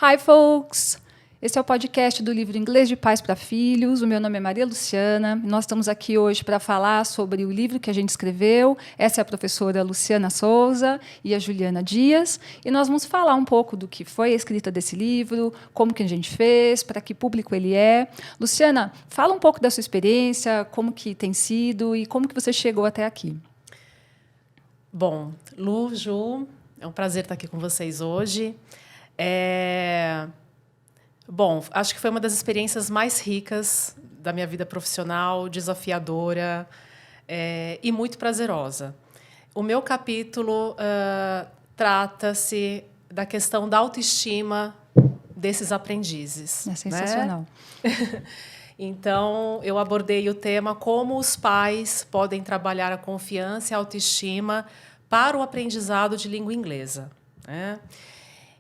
Hi, folks! Esse é o podcast do livro Inglês de Pais para Filhos. O meu nome é Maria Luciana. Nós estamos aqui hoje para falar sobre o livro que a gente escreveu. Essa é a professora Luciana Souza e a Juliana Dias. E nós vamos falar um pouco do que foi a escrita desse livro, como que a gente fez, para que público ele é. Luciana, fala um pouco da sua experiência, como que tem sido e como que você chegou até aqui. Bom, Lu, Ju, é um prazer estar aqui com vocês hoje. Bom, acho que foi uma das experiências mais ricas da minha vida profissional, desafiadora e muito prazerosa. O meu capítulo trata-se da questão da autoestima desses aprendizes. É sensacional. Né? Então, eu abordei o tema como os pais podem trabalhar a confiança e a autoestima para o aprendizado de língua inglesa. Né?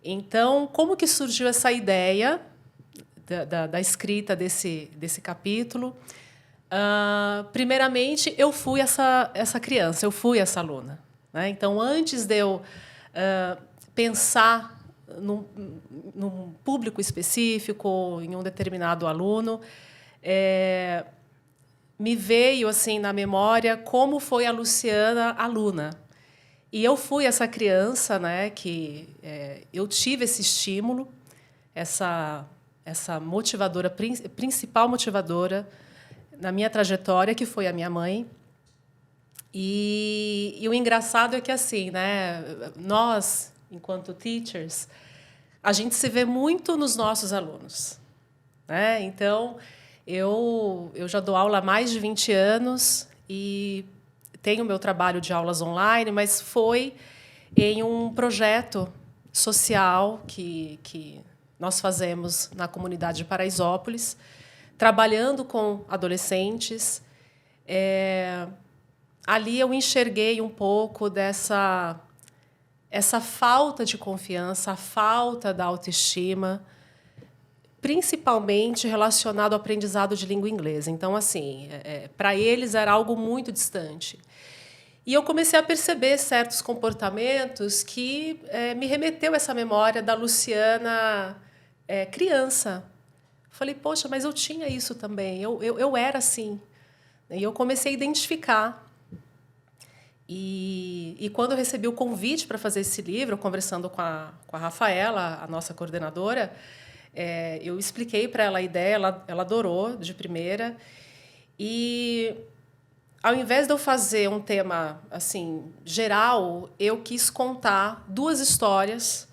Então, como que surgiu essa ideia da escrita desse capítulo? Primeiramente, eu fui essa criança, eu fui essa aluna. Né? Então, antes de eu pensar num público específico, em um determinado aluno, me veio assim na memória como foi a Luciana aluna. E eu fui essa criança, né, que eu tive esse estímulo, essa motivadora, principal motivadora na minha trajetória, que foi a minha mãe. E o engraçado é que, assim, né, nós, enquanto teachers, a gente se vê muito nos nossos alunos. Né? Então, eu já dou aula há mais de 20 anos e tenho o meu trabalho de aulas online, mas foi em um projeto social que nós fazemos na comunidade de Paraisópolis, trabalhando com adolescentes. Ali eu enxerguei um pouco essa falta de confiança, a falta da autoestima, principalmente relacionado ao aprendizado de língua inglesa. Então, assim, para eles era algo muito distante. E eu comecei a perceber certos comportamentos que me remeteu a essa memória da Luciana criança. Falei, poxa, mas eu tinha isso também, eu era assim. E eu comecei a identificar. E quando eu recebi o convite para fazer esse livro, conversando com a Rafaela, a nossa coordenadora, eu expliquei para ela a ideia, ela adorou de primeira. E, ao invés de eu fazer um tema assim geral, eu quis contar duas histórias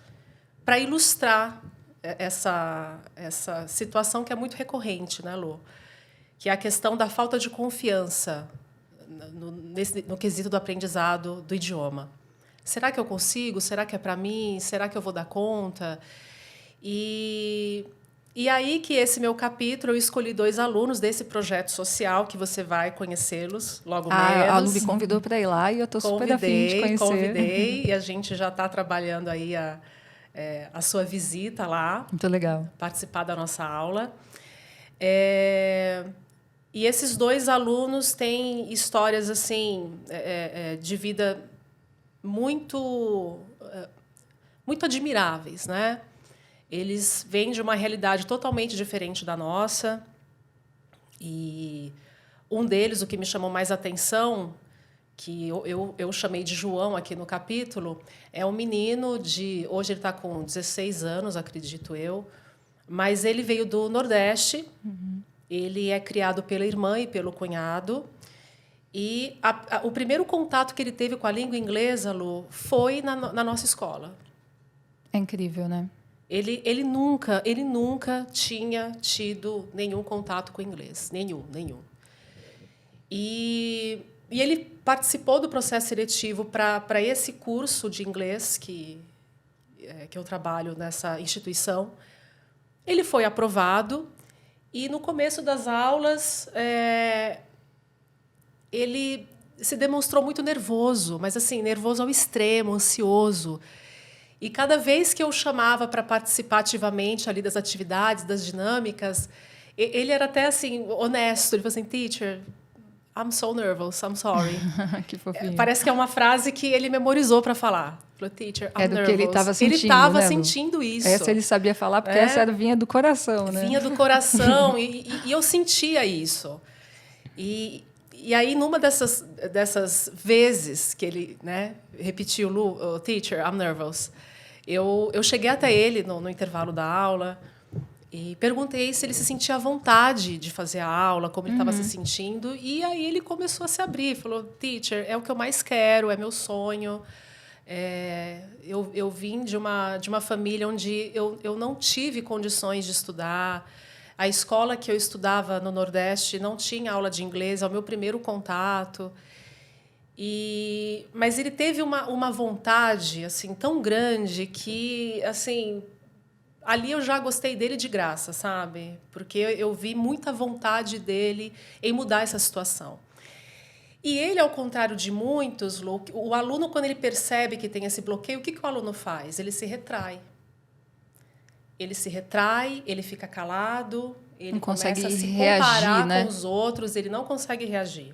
para ilustrar essa situação que é muito recorrente, né, Lu? Que é a questão da falta de confiança no quesito do aprendizado do idioma. Será que eu consigo? Será que é para mim? Será que eu vou dar conta? E aí que esse meu capítulo, eu escolhi 2 alunos desse projeto social, que você vai conhecê-los logo menos. A Lu me convidou para ir lá e eu estou super afim de conhecer. Convidei, e a gente já está trabalhando aí a sua visita lá. Muito legal. Participar da nossa aula. E esses 2 alunos têm histórias assim de vida muito admiráveis, né? Eles vêm de uma realidade totalmente diferente da nossa. E um deles, o que me chamou mais atenção, que eu chamei de João aqui no capítulo, é um menino de... Hoje ele está com 16 anos, acredito eu, mas ele veio do Nordeste. Uhum. Ele é criado pela irmã e pelo cunhado. E o primeiro contato que ele teve com a língua inglesa, Lu, foi na nossa escola. É incrível, né? Ele nunca tinha tido nenhum contato com o inglês. Nenhum. E ele participou do processo seletivo para esse curso de inglês que eu trabalho nessa instituição. Ele foi aprovado e, no começo das aulas, ele se demonstrou muito nervoso, mas assim, nervoso ao extremo, ansioso. E cada vez que eu chamava para participar ativamente ali das atividades, das dinâmicas, ele era até assim honesto. Ele falou assim, teacher, I'm so nervous, I'm sorry. Que fofinho. Parece que é uma frase que ele memorizou para falar. Falou, teacher, I'm É do nervous. que ele estava sentindo, Ele estava né, Lu? sentindo isso. Essa ele sabia falar, porque essa vinha do coração, né? Vinha do coração, e eu sentia isso. E aí, numa dessas vezes que ele, né, repetiu, Lu, teacher, I'm nervous, eu cheguei até ele no intervalo da aula e perguntei se ele se sentia à vontade de fazer a aula, como ele estava se sentindo. E aí ele começou a se abrir, falou, teacher, é o que eu mais quero, é meu sonho. Eu vim de uma família onde eu não tive condições de estudar. A escola que eu estudava no Nordeste não tinha aula de inglês, é o meu primeiro contato. Mas ele teve uma vontade assim tão grande que assim, ali eu já gostei dele de graça, sabe? Porque eu vi muita vontade dele em mudar essa situação. E ele, ao contrário de muitos, Lu, o aluno, quando ele percebe que tem esse bloqueio, o que o aluno faz? Ele se retrai. Ele fica calado, ele começa a se comparar com os outros, ele não consegue reagir.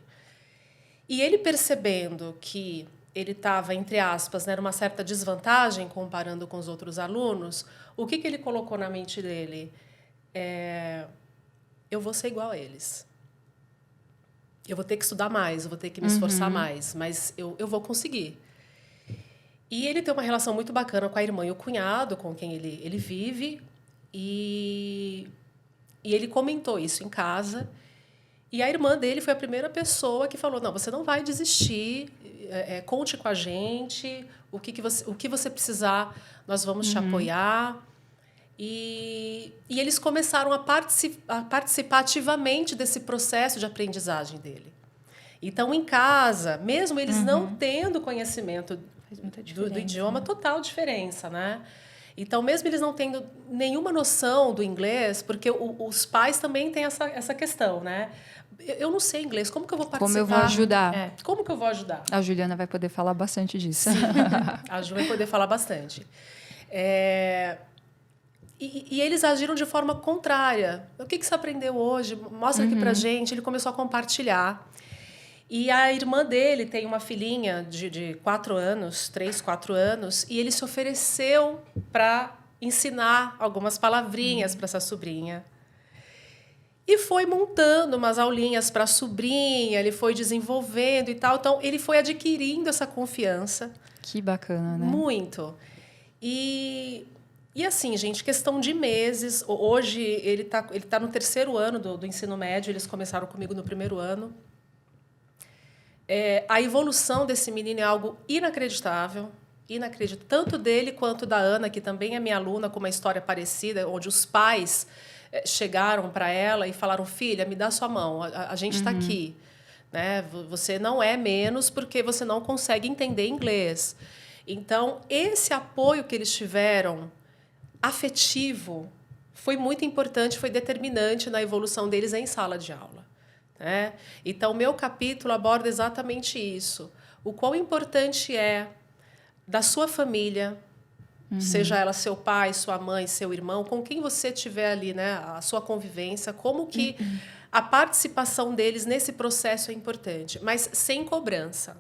E ele percebendo que ele estava, entre aspas, né, numa certa desvantagem comparando com os outros alunos, o que ele colocou na mente dele? Eu vou ser igual a eles. Eu vou ter que estudar mais, eu vou ter que me esforçar mais, mas eu vou conseguir. E ele tem uma relação muito bacana com a irmã e o cunhado, com quem ele vive, e ele comentou isso em casa. E a irmã dele foi a primeira pessoa que falou, não, você não vai desistir, conte com a gente, o que você precisar, nós vamos te apoiar. E eles começaram a participar ativamente desse processo de aprendizagem dele. Então, em casa, mesmo eles não tendo conhecimento do idioma, total diferença, né? Então, mesmo eles não tendo nenhuma noção do inglês, porque os pais também têm essa questão, né? Eu não sei inglês, como que eu vou participar? Como eu vou ajudar? Como que eu vou ajudar? A Juliana vai poder falar bastante disso. Sim, a Ju vai poder falar bastante. E eles agiram de forma contrária. O que você aprendeu hoje? Mostra aqui pra gente. Ele começou a compartilhar. E a irmã dele tem uma filhinha de 4 anos, 3, 4 anos, e ele se ofereceu para ensinar algumas palavrinhas para essa sobrinha. E foi montando umas aulinhas para a sobrinha, ele foi desenvolvendo e tal. Então, ele foi adquirindo essa confiança. Que bacana, né? Muito. E assim, gente, questão de meses. Hoje, ele tá no 3º ano do ensino médio, eles começaram comigo no 1º ano. A evolução desse menino é algo inacreditável, tanto dele quanto da Ana, que também é minha aluna, com uma história parecida, onde os pais chegaram para ela e falaram, filha, me dá sua mão, a gente está aqui. Né? Você não é menos porque você não consegue entender inglês. Então, esse apoio que eles tiveram, afetivo, foi muito importante, foi determinante na evolução deles em sala de aula. Então, o meu capítulo aborda exatamente isso. O quão importante é da sua família, seja ela seu pai, sua mãe, seu irmão, com quem você tiver ali, né, a sua convivência, como que a participação deles nesse processo é importante, mas sem cobrança.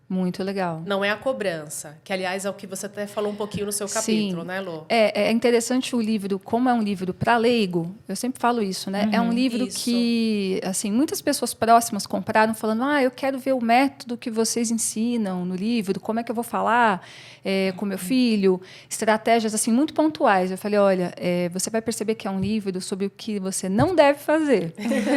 Muito legal. Não é a cobrança, que, aliás, é o que você até falou um pouquinho no seu capítulo, né, Lu? É interessante o livro, como é um livro para leigo, eu sempre falo isso, né? É um livro que, assim, muitas pessoas próximas compraram falando, eu quero ver o método que vocês ensinam no livro, como é que eu vou falar com meu filho, estratégias, assim, muito pontuais. Eu falei, olha, você vai perceber que é um livro sobre o que você não deve fazer.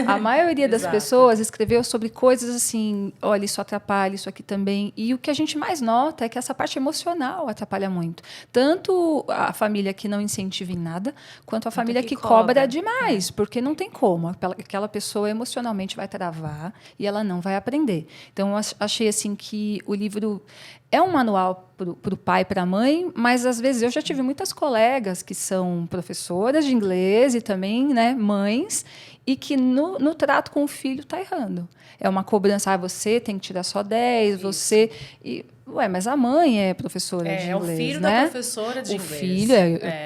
A maioria das pessoas escreveu sobre coisas assim, olha, isso atrapalha, isso aqui também. E o que a gente mais nota é que essa parte emocional atrapalha muito. Tanto a família que não incentiva em nada, quanto a família que cobra demais, porque não tem como. Aquela pessoa emocionalmente vai travar e ela não vai aprender. Então, eu achei assim que o livro é um manual para o pai e para a mãe, mas, às vezes, eu já tive muitas colegas que são professoras de inglês e também, né, mães, e que no trato com o filho está errando. É uma cobrança, você tem que tirar só 10, isso. Você... mas a mãe é professora de inglês, é o filho, né? Da professora de inglês. O filho,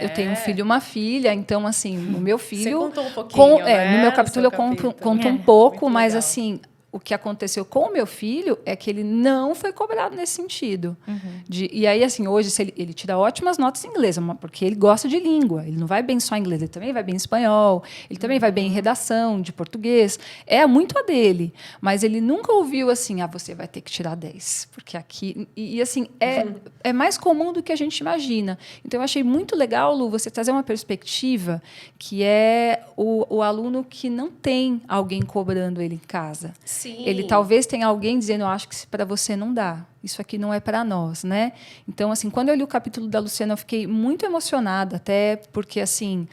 eu tenho um filho e uma filha, então, assim, o meu filho... Você contou um pouquinho, No meu capítulo eu conto um pouco, mas, assim, o que aconteceu com o meu filho é que ele não foi cobrado nesse sentido. E aí, assim, hoje, se ele tira ótimas notas em inglês, porque ele gosta de língua. Ele não vai bem só em inglês, ele também vai bem em espanhol, ele também vai bem em redação, de português. É muito a dele. Mas ele nunca ouviu assim, você vai ter que tirar 10. Porque aqui... E assim, é mais comum do que a gente imagina. Então, eu achei muito legal, Lu, você trazer uma perspectiva que é o aluno que não tem alguém cobrando ele em casa. Sim. Ele talvez tenha alguém dizendo, eu acho que para você não dá. Isso aqui não é para nós, né? Então, assim, quando eu li o capítulo da Luciana, eu fiquei muito emocionada, até porque, assim,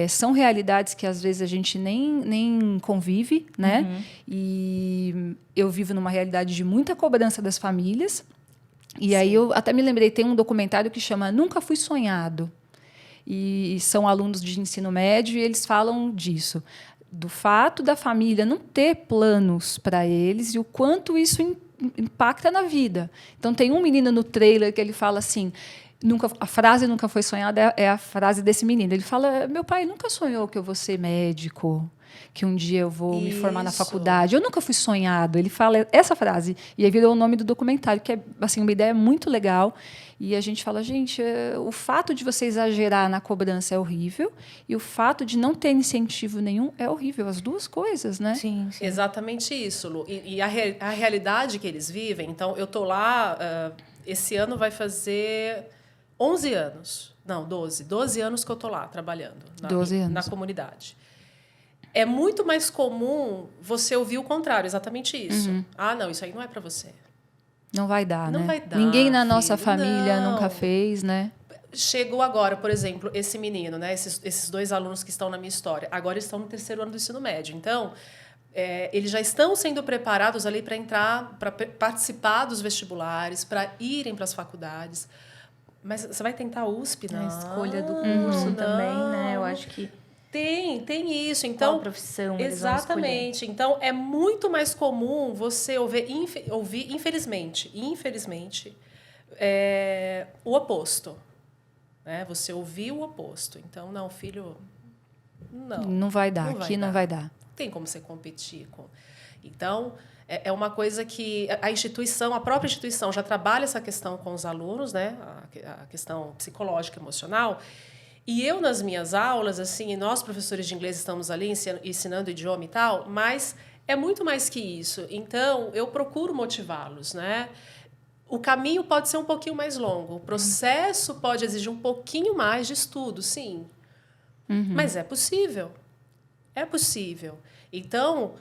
são realidades que, às vezes, a gente nem convive, né? E eu vivo numa realidade de muita cobrança das famílias. E aí eu até me lembrei, tem um documentário que chama Nunca Fui Sonhado. E são alunos de ensino médio e eles falam disso. Do fato da família não ter planos para eles e o quanto isso impacta na vida. Então, tem um menino no trailer que ele fala assim, a frase nunca foi sonhada é a frase desse menino. Ele fala, meu pai nunca sonhou que eu vou ser médico, que um dia eu vou me formar na faculdade. Eu nunca fui sonhado. Ele fala essa frase. E aí virou o nome do documentário, que é assim, uma ideia muito legal. E a gente fala, gente, o fato de você exagerar na cobrança é horrível e o fato de não ter incentivo nenhum é horrível. As duas coisas, né? Sim. Exatamente isso, Lu. E a realidade que eles vivem... Então, eu estou lá... esse ano vai fazer 11 anos. Não, 12. 12 anos que eu estou lá trabalhando 12 anos. Na comunidade. É muito mais comum você ouvir o contrário, exatamente isso. Não, isso aí não é para você. Não vai dar, não né? Vai dar, Ninguém na filho, nossa família nunca fez, né? Chegou agora, por exemplo, esse menino, né? Esses dois alunos que estão na minha história, agora estão no 3º ano do ensino médio. Então, eles já estão sendo preparados ali para entrar, para participar dos vestibulares, para irem para as faculdades. Mas você vai tentar a USP, não? A escolha do curso também, né? Eu acho que tem isso. Então, qual profissão exatamente. Então, é muito mais comum você ouvir infelizmente, o oposto. Né? Você ouvir o oposto. Então, não, filho, não vai dar. Aqui não vai dar. Tem como você competir com... Então, é uma coisa que a própria instituição já trabalha essa questão com os alunos, né? A questão psicológica, emocional. E eu, nas minhas aulas, assim, nós, professores de inglês, estamos ali ensinando idioma e tal, mas é muito mais que isso. Então, eu procuro motivá-los, né? O caminho pode ser um pouquinho mais longo, o processo pode exigir um pouquinho mais de estudo, sim. Mas é possível. É possível. Então,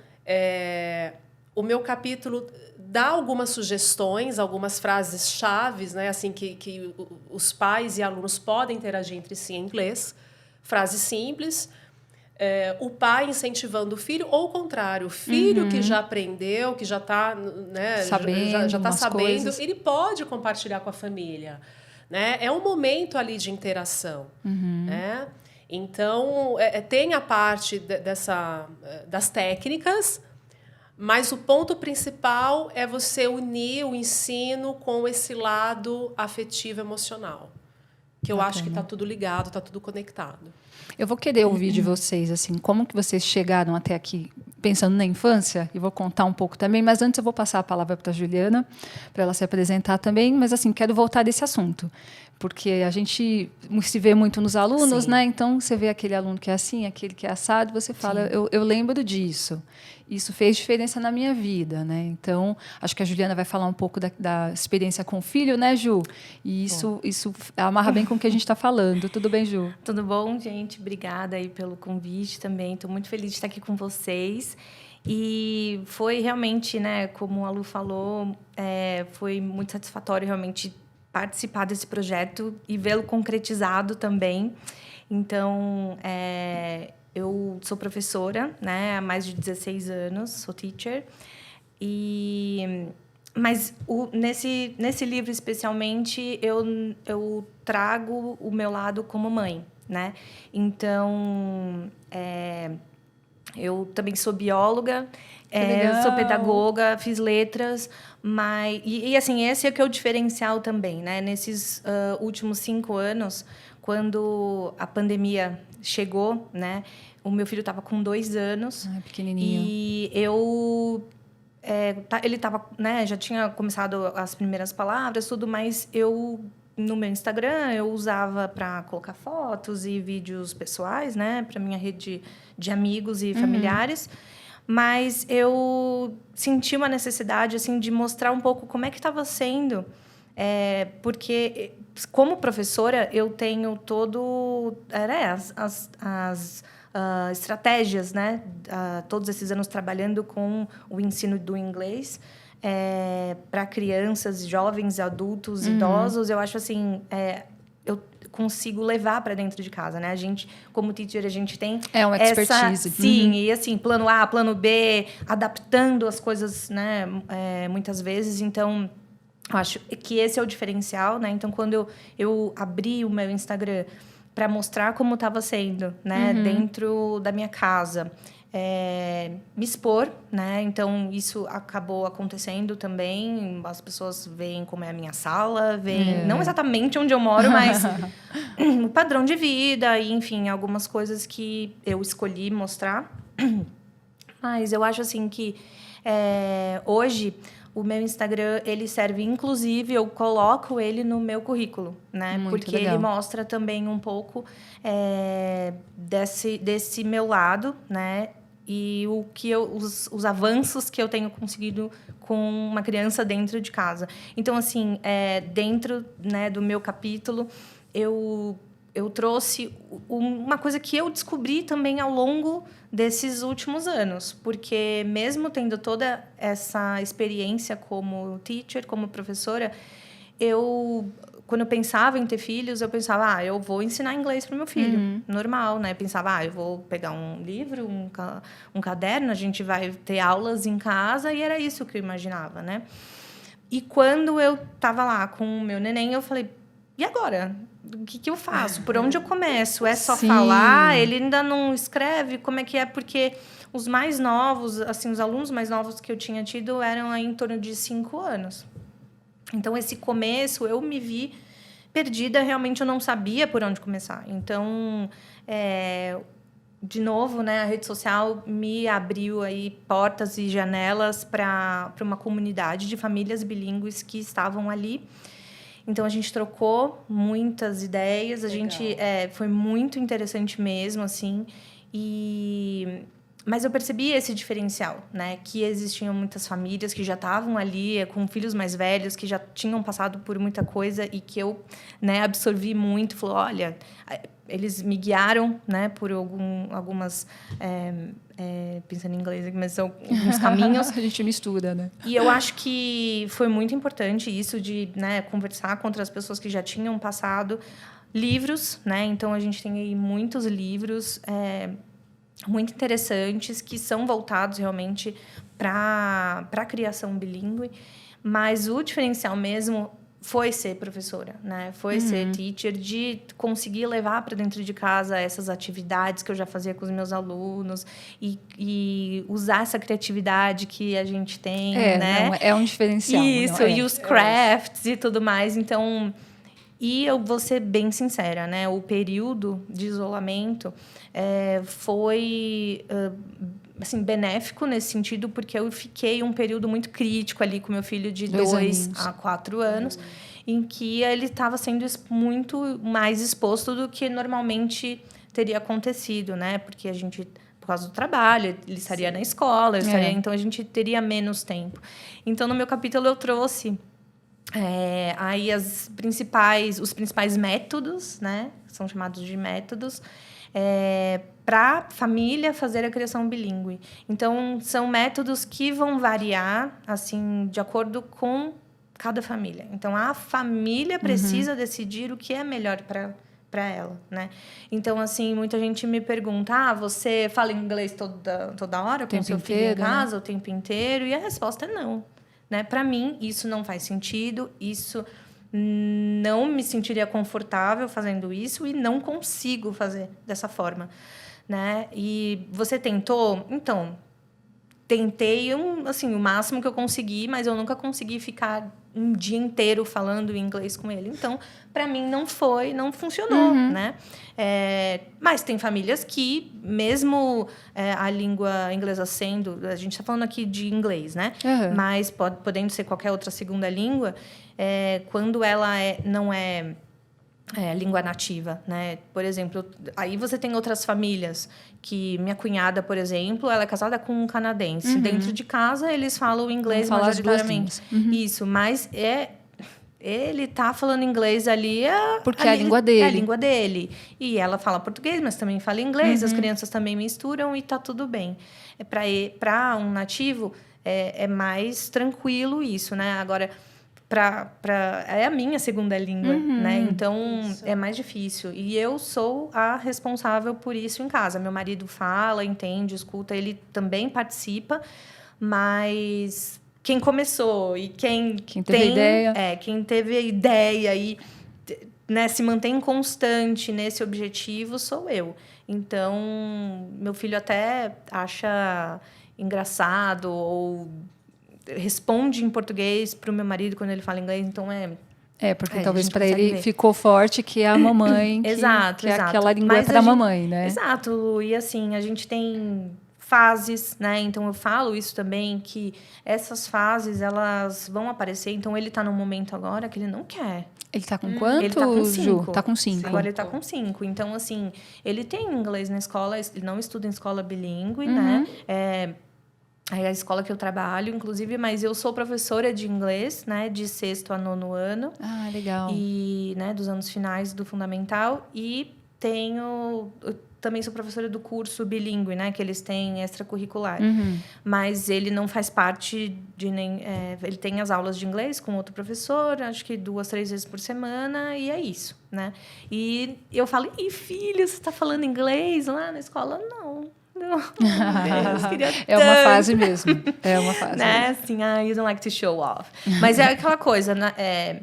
o meu capítulo dá algumas sugestões, algumas frases chaves, né, assim, que os pais e alunos podem interagir entre si em inglês. Frases simples. O pai incentivando o filho, ou o contrário, o filho que já aprendeu, que já está, né, já tá sabendo, coisas. Ele pode compartilhar com a família. Né? É um momento ali de interação. Né? Então, tem a parte das técnicas, mas o ponto principal é você unir o ensino com esse lado afetivo emocional. Que eu acho que está tudo ligado, está tudo conectado. Eu vou querer ouvir de vocês, assim, como que vocês chegaram até aqui pensando na infância, e vou contar um pouco também, mas antes eu vou passar a palavra para a Juliana, para ela se apresentar também, mas assim, quero voltar desse assunto, porque a gente se vê muito nos alunos, né? Então, você vê aquele aluno que é assim, aquele que é assado, você fala, eu lembro disso. Isso fez diferença na minha vida, né? Então, acho que a Juliana vai falar um pouco da experiência com o filho, né, Ju? E isso amarra bem com o que a gente está falando. Tudo bem, Ju? Tudo bom, gente? Obrigada aí pelo convite também. Estou muito feliz de estar aqui com vocês. E foi realmente, né, como a Lu falou, foi muito satisfatório realmente participar desse projeto e vê-lo concretizado também. Então, eu sou professora, né, há mais de 16 anos, sou teacher. Mas nesse livro, especialmente, eu trago o meu lado como mãe, né? Então, eu também sou bióloga, sou pedagoga, fiz letras, mas... E, assim, esse é que é o diferencial também, né? Nesses últimos 5 anos, quando a pandemia chegou, né? O meu filho estava com 2 anos. Pequenininho. E eu ele estava, né, já tinha começado as primeiras palavras, tudo, mas no meu Instagram, eu usava para colocar fotos e vídeos pessoais, né, para minha rede de amigos e familiares. Mas eu senti uma necessidade, assim, de mostrar um pouco como é que estava sendo, porque, como professora, eu tenho as estratégias, né? Todos esses anos trabalhando com o ensino do inglês para crianças, jovens, adultos, idosos. Eu acho assim, eu consigo levar para dentro de casa, né? A gente, como teacher, a gente tem uma expertise. Sim, e assim, plano A, plano B, adaptando as coisas, né? Muitas vezes, então acho que esse é o diferencial, né? Então, quando eu abri o meu Instagram para mostrar como estava sendo, né, dentro da minha casa, me expor, né? Então isso acabou acontecendo também. As pessoas veem como é a minha sala, veem não exatamente onde eu moro, mas o padrão de vida e, enfim, algumas coisas que eu escolhi mostrar. Mas eu acho assim que hoje o meu Instagram, ele serve, inclusive, eu coloco ele no meu currículo, né? Muito porque legal. ele mostra também um pouco desse meu lado, né? E os avanços que eu tenho conseguido com uma criança dentro de casa. Então, assim, dentro, né, do meu capítulo, eu trouxe uma coisa que eu descobri também ao longo desses últimos anos. Porque mesmo tendo toda essa experiência como teacher, como professora, quando eu pensava em ter filhos, eu pensava, eu vou ensinar inglês para o meu filho. Normal, né? Pensava, eu vou pegar um livro, um caderno, a gente vai ter aulas em casa, e era isso que eu imaginava, né? E quando eu estava lá com o meu neném, eu falei, e agora? O que eu faço? Por onde eu começo? É só falar? Ele ainda não escreve? Como é que é? Porque os mais novos, assim, os alunos mais novos que eu tinha tido eram aí em torno de 5 anos. Então, esse começo, eu me vi perdida. Realmente, eu não sabia por onde começar. Então, de novo, né, a rede social me abriu aí portas e janelas para uma comunidade de famílias bilíngues que estavam ali. Então, a gente trocou muitas ideias. Legal. A gente foi muito interessante mesmo, assim. Mas eu percebi esse diferencial, né? Que existiam muitas famílias que já estavam ali com filhos mais velhos, que já tinham passado por muita coisa e que eu, né, absorvi muito. Falou, olha, eles me guiaram, né, por algumas... pensando em inglês aqui, mas são alguns caminhos. A gente mistura, né? E eu acho que foi muito importante isso de, né, conversar com outras pessoas que já tinham passado. Livros, né? Então, a gente tem aí muitos livros muito interessantes que são voltados realmente para a criação bilíngue. Mas o diferencial mesmo foi ser professora, né? Foi ser teacher, de conseguir levar para dentro de casa essas atividades que eu já fazia com os meus alunos e usar essa criatividade que a gente tem, né? Não, é um diferencial. Isso, e os crafts e tudo mais. Então, e eu vou ser bem sincera, né? O período de isolamento foi... assim, benéfico nesse sentido, porque eu fiquei um período muito crítico ali com meu filho de 2 a 4 anos, em que ele estava sendo muito mais exposto do que normalmente teria acontecido, né? Porque a gente, por causa do trabalho, ele estaria na escola, então a gente teria menos tempo. Então, no meu capítulo, eu trouxe aí os principais métodos, né? São chamados de métodos, para a família fazer a criação bilíngue. Então, são métodos que vão variar, assim, de acordo com cada família. Então, a família precisa decidir o que é melhor para ela, né? Então, assim, muita gente me pergunta, você fala inglês toda hora com seu filho em casa, o tempo inteiro? E a resposta é não, né? Para mim, isso não faz sentido, isso... não me sentiria confortável fazendo isso e não consigo fazer dessa forma, né? E você tentou? Então, tentei, assim, o máximo que eu consegui, mas eu nunca consegui ficar um dia inteiro falando inglês com ele. Então, para mim, não funcionou, né? Mas tem famílias que, mesmo a língua inglesa sendo... A gente está falando aqui de inglês, né? Mas podendo ser qualquer outra segunda língua, quando ela não é língua nativa, né? Por exemplo, aí você tem outras famílias que minha cunhada, por exemplo, ela é casada com um canadense. Dentro de casa eles falam inglês majoritariamente. Isso, mas ele tá falando inglês ali porque é a língua dele. É a língua dele. E ela fala português, mas também fala inglês. As crianças também misturam e tá tudo bem. Para um nativo é mais tranquilo isso, né? Agora é a minha segunda língua, né? Então, é mais difícil. E eu sou a responsável por isso em casa. Meu marido fala, entende, escuta, ele também participa, mas quem começou e quem teve ideia. Quem teve a ideia e, né, se mantém constante nesse objetivo sou eu. Então, meu filho até acha engraçado ou responde em português para o meu marido quando ele fala inglês, então porque talvez para ele ficou forte que é a mamãe, exato. Aquela língua é para a mamãe, né? Exato, Lu. E assim, a gente tem fases, né? Então eu falo isso também, que essas fases elas vão aparecer. Então ele está num momento agora que ele não quer. Ele tá com quanto, ele tá com 5. Ju? Tá com 5. Agora ele tá com 5. Então, assim, ele tem inglês na escola, ele não estuda em escola bilíngue, né? É a escola que eu trabalho, inclusive, mas eu sou professora de inglês, né? De 6º a 9º ano. Ah, legal. E, né, dos anos finais do fundamental. E eu também sou professora do curso bilíngue, né? Que eles têm extracurricular. Mas ele não faz parte de nem... ele tem as aulas de inglês com outro professor, acho que 2, 3 vezes por semana, e é isso, né? E eu falo, filho, você está falando inglês lá na escola? Não. Deus, queria tanto. É uma fase mesmo. É uma fase. Né? Assim, you don't like to show off. Mas é aquela coisa, né?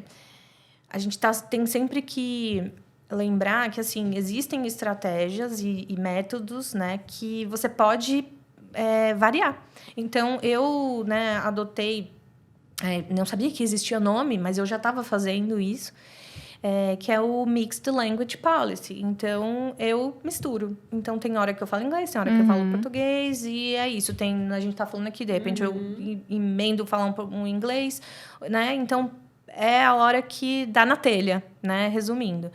A gente tem sempre que lembrar que, assim, existem estratégias e métodos, né, que você pode variar. Então, eu, né, adotei... não sabia que existia nome, mas eu já estava fazendo isso. Que é o Mixed Language Policy. Então, eu misturo. Então, tem hora que eu falo inglês, tem hora que eu falo português, e é isso. A gente está falando aqui, de repente, eu emendo falar um inglês, né? Então, é a hora que dá na telha, né? Resumindo.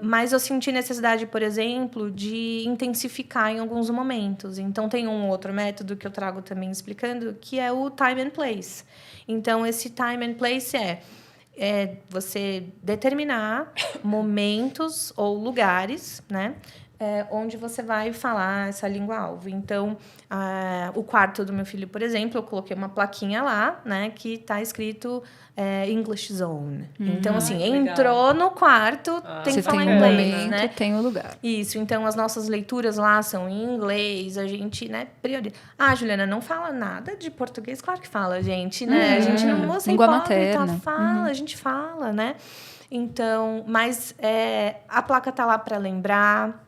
Mas eu senti necessidade, por exemplo, de intensificar em alguns momentos. Então, tem um outro método que eu trago também explicando, que é o time and place. Então, esse time and place é você determinar momentos ou lugares, né, onde você vai falar essa língua-alvo. Então, o quarto do meu filho, por exemplo, eu coloquei uma plaquinha lá, né, que está escrito English Zone. Então, assim, entrou no quarto, tem que falar inglês, momento, né? Tem um lugar. Isso. Então, as nossas leituras lá são em inglês, a gente, né, prioriza. Juliana, não fala nada de português? Claro que fala, gente, né? A gente não... Você língua hipócrita, materna. fala, a gente fala, né? Então, mas a placa tá lá para lembrar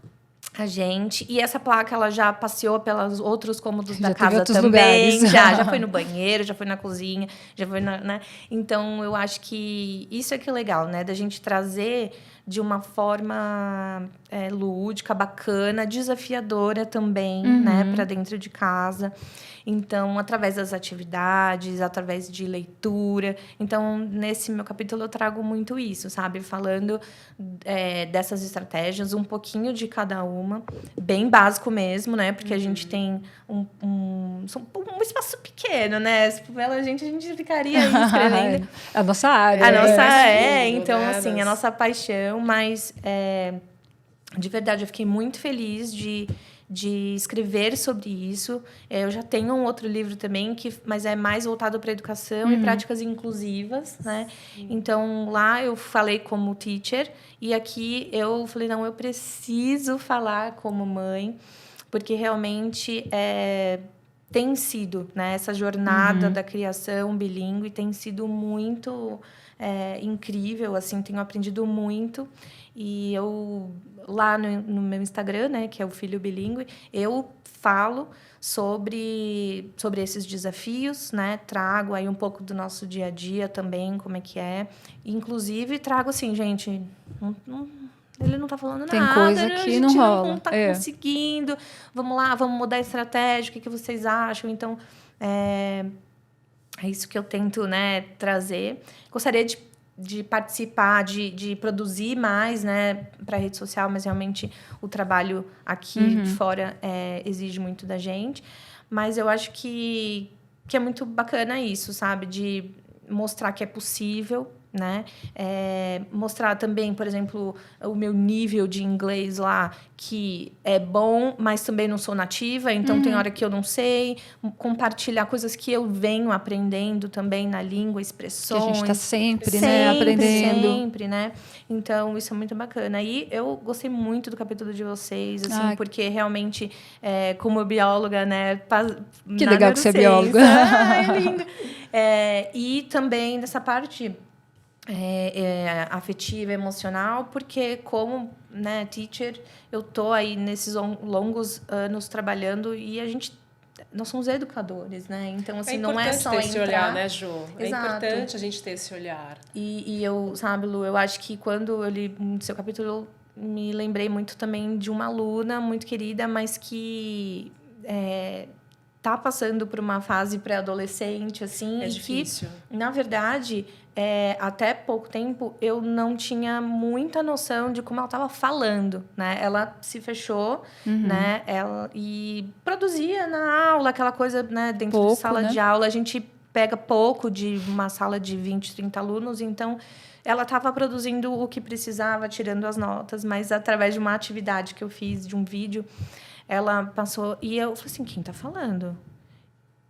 a gente. E essa placa, ela já passeou pelos outros cômodos da casa também. Já foi no banheiro, já foi na cozinha, já foi né? Então, eu acho que isso é que é legal, né? Da gente trazer de uma forma lúdica, bacana, desafiadora também, né? Para dentro de casa. Então, através das atividades, através de leitura. Então, nesse meu capítulo, eu trago muito isso, sabe? Falando dessas estratégias, um pouquinho de cada uma. Bem básico mesmo, né? Porque a gente tem um espaço pequeno, né? Se pela gente, a gente ficaria aí escrevendo. A nossa área. A nossa, estudo, então, né? assim, a nossa paixão. Mas, de verdade, eu fiquei muito feliz de escrever sobre isso. Eu já tenho um outro livro também, mas é mais voltado para a educação e práticas inclusivas, né? Então, lá eu falei como teacher e aqui eu falei, não, eu preciso falar como mãe, porque realmente tem sido, né? Essa jornada da criação bilíngue tem sido muito incrível, assim, tenho aprendido muito. E eu, lá no meu Instagram, né, que é o Filho Bilíngue, eu falo sobre esses desafios, né? Trago aí um pouco do nosso dia a dia também, como é que é. Inclusive, trago assim, gente, ele não está falando Tem nada, coisa né? que A gente não rola. não está conseguindo. Vamos lá, vamos mudar a estratégia, o que vocês acham? Então, é isso que eu tento, né, trazer. Gostaria de participar, de produzir mais, né, para a rede social, mas realmente o trabalho aqui fora exige muito da gente. Mas eu acho que é muito bacana isso, sabe? De mostrar que é possível, né? Mostrar também, por exemplo, o meu nível de inglês lá, que é bom, mas também não sou nativa, então tem hora que eu não sei. Compartilhar coisas que eu venho aprendendo também na língua, expressões. Que a gente está sempre, né, aprendendo. Sempre, né? Então, isso é muito bacana. E eu gostei muito do capítulo de vocês, assim, porque realmente, como bióloga, né? Que legal que você é bióloga. É lindo. E também nessa parte afetiva, emocional, porque como, né, teacher, eu tô aí nesses longos anos trabalhando e nós somos educadores, né? Então, assim, não é só ter esse entrar... olhar, né, Ju? Exato. É importante a gente ter esse olhar. E eu, sabe, Lu, eu acho que quando eu li o seu capítulo, eu me lembrei muito também de uma aluna muito querida, mas que tá passando por uma fase pré-adolescente, assim. É difícil. Que, na verdade, até pouco tempo, eu não tinha muita noção de como ela estava falando, né? Ela se fechou, né? E produzia na aula, aquela coisa, né? Dentro de sala de aula, a gente pega pouco de uma sala de 20, 30 alunos, então... Ela estava produzindo o que precisava, tirando as notas, mas através de uma atividade que eu fiz, de um vídeo, ela passou... E eu falei assim, quem está falando?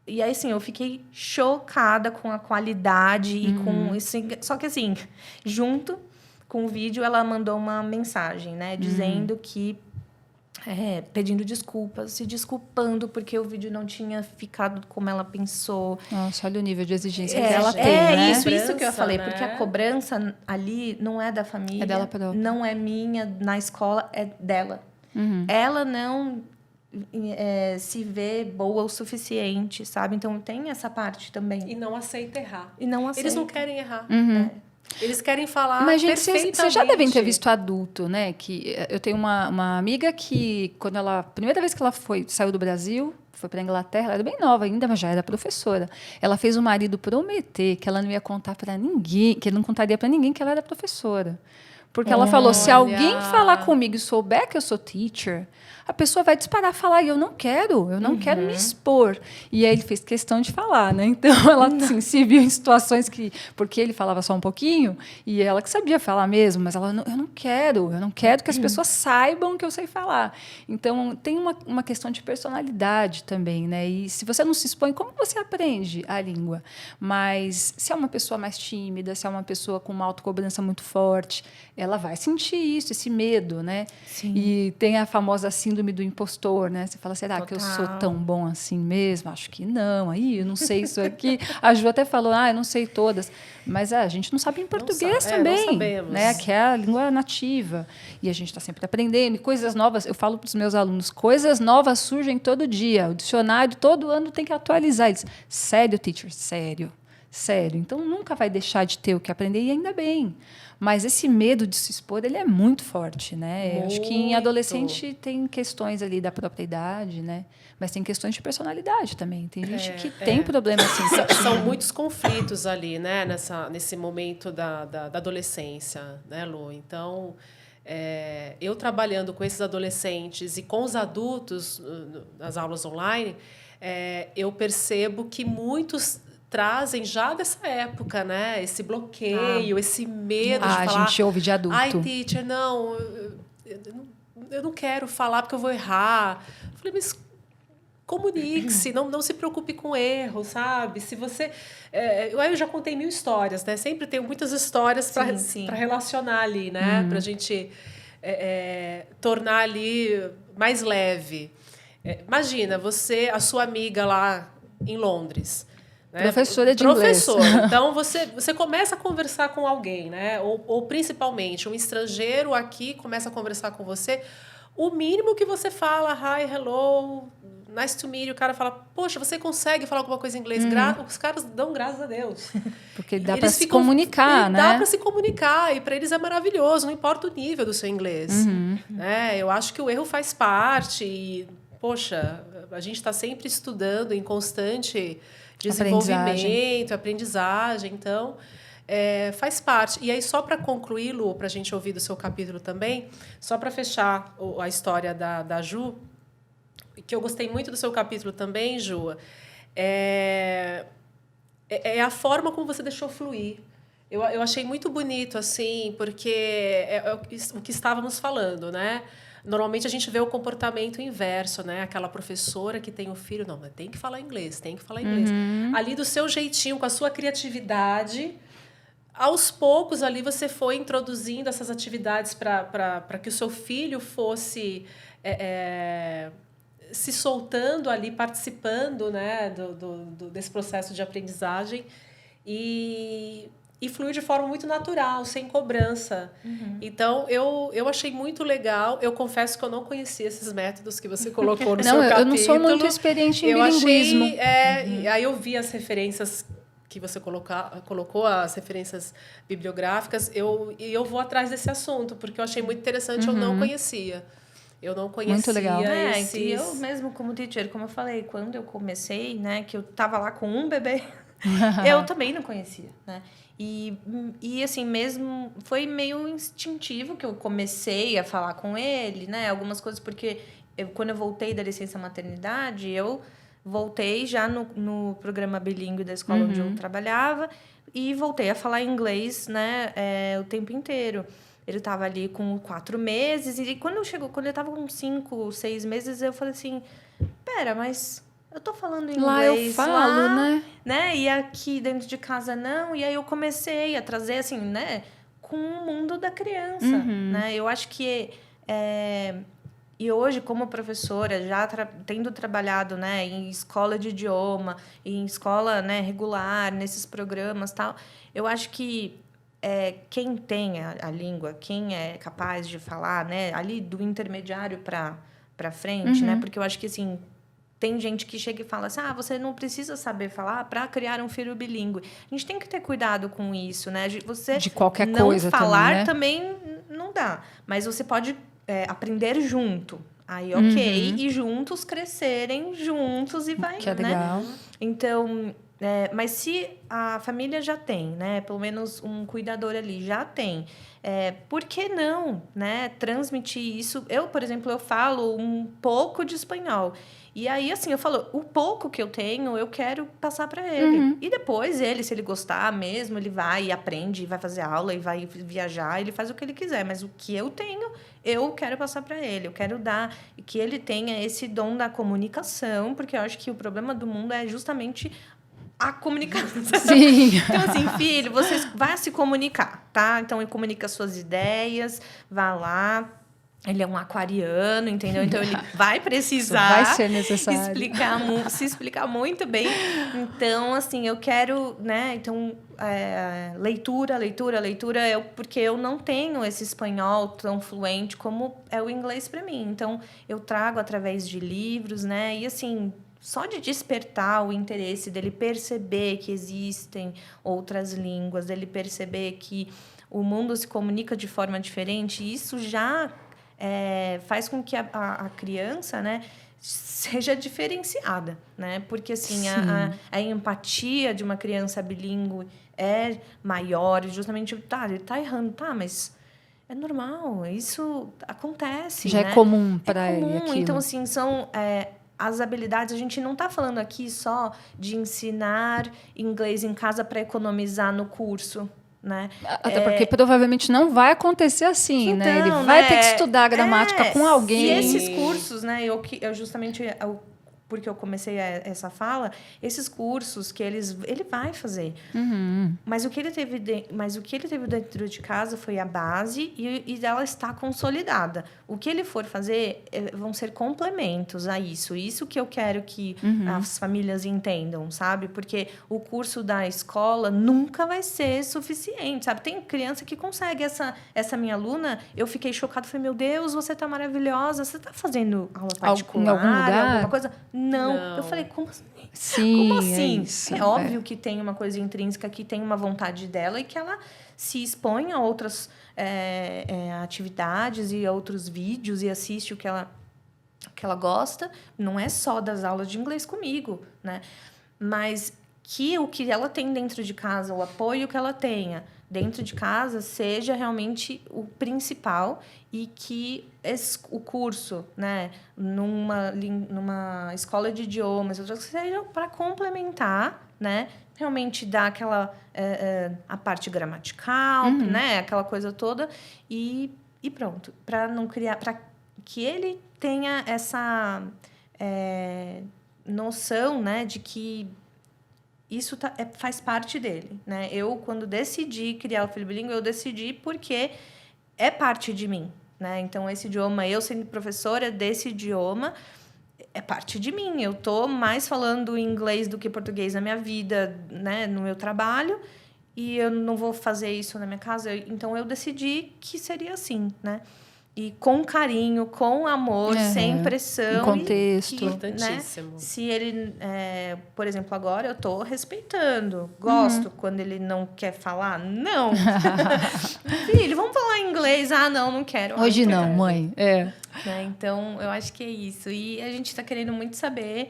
E aí, assim, eu fiquei chocada com a qualidade e com... Assim, só que, assim, junto com o vídeo, ela mandou uma mensagem, né? Dizendo que... pedindo desculpas, se desculpando porque o vídeo não tinha ficado como ela pensou. Nossa, olha o nível de exigência que ela tem, né? Isso que eu falei, porque a cobrança ali não é da família, é dela própria. Não é minha na escola, é dela. Ela não se vê boa o suficiente, sabe? Então tem essa parte também. E não aceita errar. Eles não querem errar. Eles querem falar perfeitamente. Vocês já devem ter visto adulto, né? Que eu tenho uma amiga que, primeira vez que ela saiu do Brasil, foi para a Inglaterra, ela era bem nova ainda, mas já era professora. Ela fez o marido prometer que ela não ia contar para ninguém, que ele não contaria para ninguém que ela era professora. Porque ela falou, se alguém falar comigo e souber que eu sou teacher, a pessoa vai disparar a falar, e eu não quero me expor. E aí ele fez questão de falar, né? Então ela assim, se viu em situações porque ele falava só um pouquinho, e ela que sabia falar mesmo, mas ela, eu não quero que as pessoas saibam que eu sei falar. Então tem uma questão de personalidade também, né? E se você não se expõe, como você aprende a língua? Mas se é uma pessoa mais tímida, se é uma pessoa com uma autocobrança muito forte, ela vai sentir isso, esse medo, né? Sim. E tem a famosa síndrome do impostor, né? Você fala, será que eu sou tão bom assim mesmo? Acho que não. Aí, eu não sei isso aqui. A Ju até falou, eu não sei todas. Mas a gente não sabe em português também. Não sabemos. Né? Que é a língua nativa. E a gente está sempre aprendendo. E coisas novas, eu falo para os meus alunos, coisas novas surgem todo dia. O dicionário, todo ano, tem que atualizar. Eles, sério, teacher? Sério. Então, nunca vai deixar de ter o que aprender, e ainda bem. Mas esse medo de se expor, ele é muito forte, né? Muito. Acho que em adolescente tem questões ali da própria idade, né? Mas tem questões de personalidade também. Tem gente que tem problema assim. São muitos conflitos ali, né? Nesse momento da adolescência, né, Lu? Então, eu trabalhando com esses adolescentes e com os adultos nas aulas online, eu percebo que muitos trazem já dessa época, né? Esse bloqueio, esse medo de falar... A gente ouve de adulto. Ai, teacher, não, eu não quero falar porque eu vou errar. Eu falei, mas comunique-se, não se preocupe com erro, sabe? Se você... eu já contei 1000 histórias, né? Sempre tenho muitas histórias para relacionar ali, né? Para a gente tornar ali mais leve. Imagina, a sua amiga lá em Londres, né? Professora de inglês. Então, você começa a conversar com alguém, né? Ou principalmente, um estrangeiro aqui começa a conversar com você. O mínimo que você fala, hi, hello, nice to meet you, o cara fala, poxa, você consegue falar alguma coisa em inglês? Os caras dão graças a Deus. Porque dá para se comunicar, né? Dá para se comunicar, e para eles é maravilhoso, não importa o nível do seu inglês. Eu acho que o erro faz parte, e, poxa, a gente está sempre estudando, em constante desenvolvimento, aprendizagem, então... faz parte. E aí, só para concluir, Lu, para a gente ouvir do seu capítulo também, só para fechar a história da Ju, que eu gostei muito do seu capítulo também, Ju, é a forma como você deixou fluir. Eu achei muito bonito, assim, porque é o que estávamos falando, né? Normalmente a gente vê o comportamento inverso, né? Aquela professora que tem o filho, não, mas tem que falar inglês, tem que falar inglês. Ali, do seu jeitinho, com a sua criatividade... Aos poucos, ali, você foi introduzindo essas atividades para que o seu filho fosse se soltando ali, participando, né, desse processo de aprendizagem e fluir de forma muito natural, sem cobrança. Então, eu achei muito legal. Eu confesso que eu não conhecia esses métodos que você colocou no seu capítulo. Eu não sou muito experiente em bilinguismo. E aí eu vi as referências que você colocou, as referências bibliográficas, e eu vou atrás desse assunto, porque eu achei muito interessante, eu não conhecia. Muito legal. E eu mesmo, como teacher, como eu falei, quando eu comecei, né, que eu estava lá com um bebê, eu também não conhecia, né? E assim, mesmo foi meio instintivo que eu comecei a falar com ele, né? Algumas coisas, porque quando eu voltei da licença maternidade, eu voltei já no programa bilíngue da escola onde eu trabalhava e voltei a falar inglês, né, o tempo inteiro. Ele estava ali com 4 meses e quando ele estava com 5, 6 meses, eu falei assim, pera, mas eu tô falando inglês lá eu falo, lá, né? E aqui dentro de casa não. E aí eu comecei a trazer, assim, né, com o mundo da criança, né? Eu acho que e hoje, como professora, já tendo trabalhado, né, em escola de idioma, em escola, né, regular, nesses programas tal, eu acho que quem tem a língua, quem é capaz de falar, né, ali do intermediário para frente, né, porque eu acho que assim tem gente que chega e fala assim, você não precisa saber falar para criar um filho bilíngue. A gente tem que ter cuidado com isso, né? Você de qualquer não coisa falar também, né? também não dá, mas você pode aprender junto. Aí, ok. E juntos crescerem juntos e vai, que é né? legal. Então, mas se a família já tem, né? Pelo menos um cuidador ali já tem. Por que não, né? Transmitir isso? Eu, por exemplo, eu falo um pouco de espanhol. E aí, assim, eu falo, o pouco que eu tenho, eu quero passar para ele. E depois, se ele gostar mesmo, ele vai e aprende, vai fazer aula, e vai viajar, ele faz o que ele quiser. Mas o que eu tenho, eu quero passar para ele. Eu quero dar que ele tenha esse dom da comunicação, porque eu acho que o problema do mundo é justamente a comunicação. Sim. Então, assim, filho, você vai se comunicar, tá? Então, ele comunica suas ideias, vá lá. Ele é um aquariano, entendeu? Então, ele vai precisar vai ser necessário. se explicar muito bem. Então, assim, eu quero, né? Então, leitura, porque eu não tenho esse espanhol tão fluente como é o inglês para mim. Então, eu trago através de livros, né? E, assim, só de despertar o interesse dele perceber que existem outras línguas, dele perceber que o mundo se comunica de forma diferente, isso já faz com que a criança, né, seja diferenciada, né? Porque assim a empatia de uma criança bilíngue é maior, justamente ele tá errando, mas é normal, isso acontece, já né? é comum para ele aquilo. Então assim são as habilidades, a gente não está falando aqui só de ensinar inglês em casa para economizar no curso, né? Até porque provavelmente não vai acontecer assim, né? Ele vai ter que estudar gramática com alguém. E esses cursos, né? porque eu comecei essa fala, esses cursos que ele vai fazer. Mas o que ele teve dentro de casa foi a base e ela está consolidada. O que ele for fazer vão ser complementos a isso. Isso que eu quero que as famílias entendam, sabe? Porque o curso da escola nunca vai ser suficiente, sabe? Tem criança que consegue. Essa minha aluna, eu fiquei chocada. Falei, meu Deus, você está maravilhosa. Você está fazendo aula particular? Em algum lugar? Alguma coisa? Não. Eu falei, como assim? Sim, como assim? é isso. É óbvio que tem uma coisa intrínseca, que tem uma vontade dela e que ela se expõe a outras atividades e outros vídeos e assiste o que ela gosta. Não é só das aulas de inglês comigo, né? Mas que o que ela tem dentro de casa, o apoio que ela tenha dentro de casa, seja realmente o principal e que o curso, né, numa escola de idiomas, seja para complementar, né, realmente dar aquela a parte gramatical, né, aquela coisa toda e pronto, para não criar, para que ele tenha essa noção, né, de que isso faz parte dele, né? Eu, quando decidi criar o Filho Bilíngue, eu decidi porque é parte de mim, né? Então, esse idioma, eu sendo professora desse idioma, é parte de mim. Eu estou mais falando inglês do que português na minha vida, né? No meu trabalho, e eu não vou fazer isso na minha casa. Então, eu decidi que seria assim, né? E com carinho, com amor, sem pressão. Um contexto. Importantíssimo. Né? Se ele, por exemplo, agora eu estou respeitando. Gosto quando ele não quer falar. Não. Filho, vamos falar inglês. Ah, não quero. Hoje não, mãe. Né? Então, eu acho que é isso. E a gente está querendo muito saber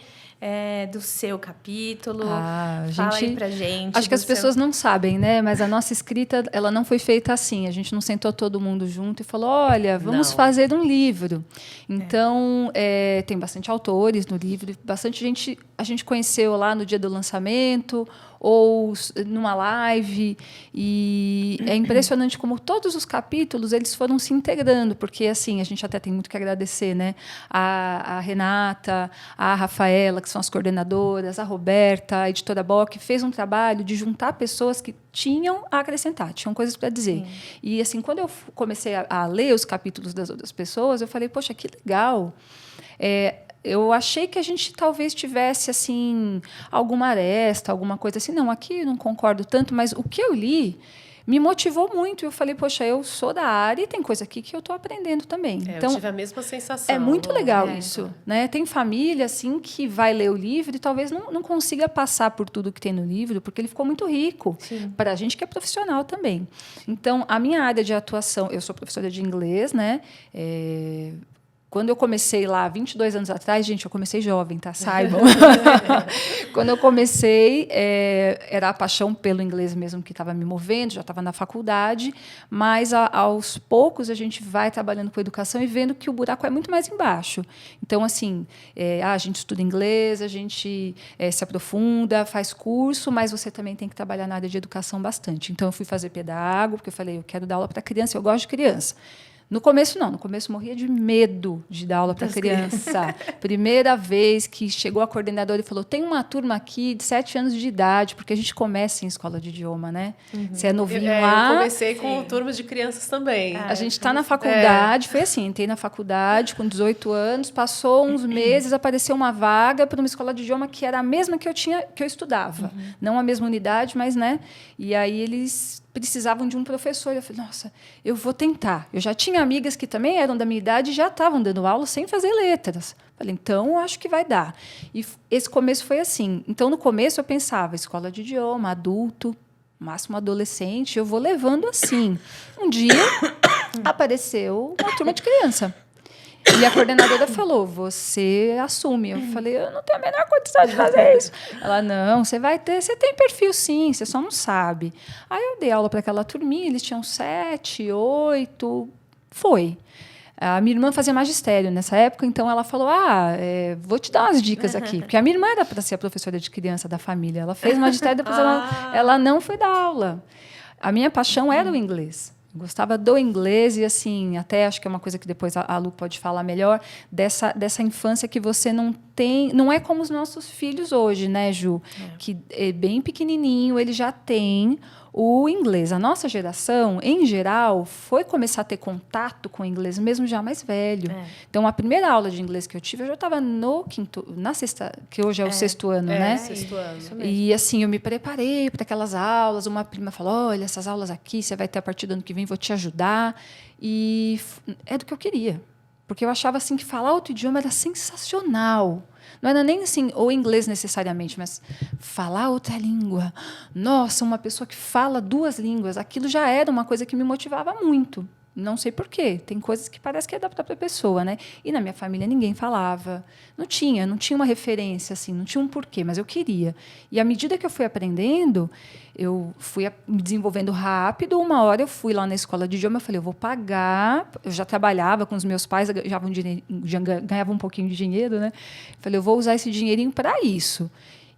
do seu capítulo. Fala aí pra gente. Acho que as pessoas não sabem, né? Mas a nossa escrita, ela não foi feita assim. A gente não sentou todo mundo junto e falou, olha, vamos fazer um livro. Então, tem bastante autores no livro, bastante gente a gente conheceu lá no dia do lançamento ou numa live, e é impressionante como todos os capítulos eles foram se integrando, porque assim a gente até tem muito que agradecer, né? A Renata, a Rafaela, que são as coordenadoras, a Roberta, a editora Bock, fez um trabalho de juntar pessoas que tinham a acrescentar, tinham coisas para dizer. Sim. E assim, quando eu comecei a ler os capítulos das outras pessoas, eu falei, poxa, que legal. Eu achei que a gente talvez tivesse assim alguma aresta, alguma coisa assim. Não, aqui eu não concordo tanto, mas o que eu li me motivou muito. Eu falei, poxa, eu sou da área e tem coisa aqui que eu estou aprendendo também. Então, eu tive a mesma sensação. É muito legal isso. Né? Tem família assim, que vai ler o livro e talvez não consiga passar por tudo que tem no livro, porque ele ficou muito rico para a gente que é profissional também. Então, a minha área de atuação, eu sou professora de inglês, né? Quando eu comecei lá, 22 anos atrás, gente, eu comecei jovem, tá? Saibam. Quando eu comecei, era a paixão pelo inglês mesmo que estava me movendo, já estava na faculdade, mas aos poucos a gente vai trabalhando com educação e vendo que o buraco é muito mais embaixo. Então, assim, a gente estuda inglês, a gente se aprofunda, faz curso, mas você também tem que trabalhar na área de educação bastante. Então, eu fui fazer pedagogo, porque eu falei, eu quero dar aula para criança, eu gosto de criança. No começo, não. No começo, morria de medo de dar aula para criança. Primeira vez que chegou a coordenadora e falou, tem uma turma aqui de 7 anos de idade, porque a gente começa em escola de idioma, né? Você é novinho lá. Eu comecei com turmas de crianças também. A gente está na faculdade, foi assim, entrei na faculdade com 18 anos, passou uns meses, apareceu uma vaga para uma escola de idioma que era a mesma que eu estudava. Não a mesma unidade, mas, né? E aí eles precisavam de um professor. Eu falei, nossa, eu vou tentar. Eu já tinha amigas que também eram da minha idade e já estavam dando aula sem fazer letras. Falei, então, acho que vai dar. E esse começo foi assim. Então, no começo, eu pensava, escola de idioma, adulto, máximo adolescente, eu vou levando assim. Um dia, apareceu uma turma de criança. E a coordenadora falou, você assume. Eu falei, eu não tenho a menor condição de fazer isso. Ela, não, você tem perfil sim, você só não sabe. Aí eu dei aula para aquela turminha, eles tinham 7, 8, foi. A minha irmã fazia magistério nessa época, então ela falou, vou te dar umas dicas aqui. Porque a minha irmã era para ser a professora de criança da família. Ela fez magistério, depois ela não foi dar aula. A minha paixão era o inglês. Gostava do inglês e, assim, até acho que é uma coisa que depois a Lu pode falar melhor, dessa infância que você não tem... Não é como os nossos filhos hoje, né, Ju? Que é bem pequenininho, ele já tem o inglês. A nossa geração, em geral, foi começar a ter contato com o inglês mesmo já mais velho. Então, a primeira aula de inglês que eu tive, eu já estava na sexta, que hoje é o sexto ano, né? Sexto ano. E, assim, eu me preparei para aquelas aulas. Uma prima falou, olha, essas aulas aqui, você vai ter a partir do ano que vem, vou te ajudar. E é do que eu queria. Porque eu achava, assim, que falar outro idioma era sensacional. Não era nem assim, o inglês necessariamente, mas falar outra língua. Nossa, uma pessoa que fala 2 línguas, aquilo já era uma coisa que me motivava muito. Não sei por quê. Tem coisas que parece que é da própria pessoa, né? E na minha família ninguém falava. Não tinha uma referência, assim, não tinha um porquê, mas eu queria. E à medida que eu fui aprendendo, eu fui me desenvolvendo rápido. Uma hora eu fui lá na escola de idioma, eu falei, eu vou pagar. Eu já trabalhava com os meus pais, já ganhava um pouquinho de dinheiro, né? Eu falei, eu vou usar esse dinheirinho para isso.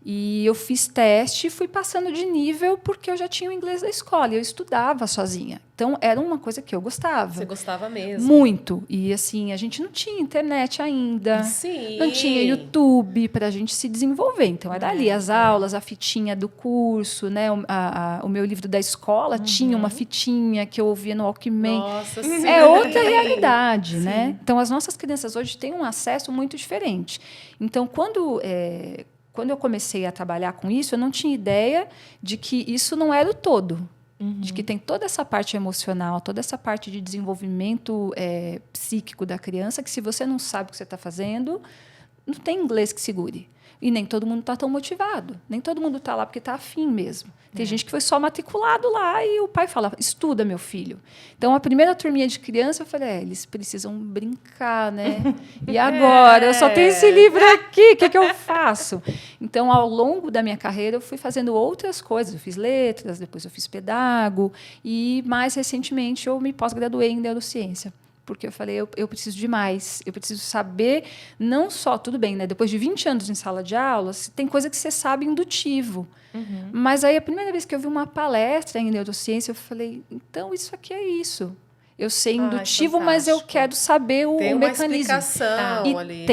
E eu fiz teste e fui passando de nível porque eu já tinha o inglês da escola e eu estudava sozinha. Então, era uma coisa que eu gostava. Você gostava mesmo? Muito. E, assim, a gente não tinha internet ainda. Sim. Não tinha YouTube para a gente se desenvolver. Então, era ali as aulas, a fitinha do curso, né? O meu livro da escola tinha uma fitinha que eu ouvia no Walkman. Nossa, sim. É outra realidade, né? Então, as nossas crianças hoje têm um acesso muito diferente. Então, quando eu comecei a trabalhar com isso, eu não tinha ideia de que isso não era o todo. De que tem toda essa parte emocional, toda essa parte de desenvolvimento psíquico da criança, que se você não sabe o que você está fazendo, não tem inglês que segure. E nem todo mundo está tão motivado. Nem todo mundo está lá porque está afim mesmo. Tem gente que foi só matriculado lá e o pai fala, estuda, meu filho. Então, a primeira turminha de criança, eu falei, eles precisam brincar, né? E agora? Eu só tenho esse livro aqui, o que eu faço? Então, ao longo da minha carreira, eu fui fazendo outras coisas. Eu fiz letras, depois eu fiz pedago e, mais recentemente, eu me pós-graduei em neurociência. Porque eu falei, eu preciso de mais. Eu preciso saber, não só, tudo bem, né? Depois de 20 anos em sala de aula, tem coisa que você sabe indutivo. Mas aí, a primeira vez que eu vi uma palestra em neurociência, eu falei, então, isso aqui é isso. Eu sei indutivo, mas eu quero saber o mecanismo. Tem uma explicação ali.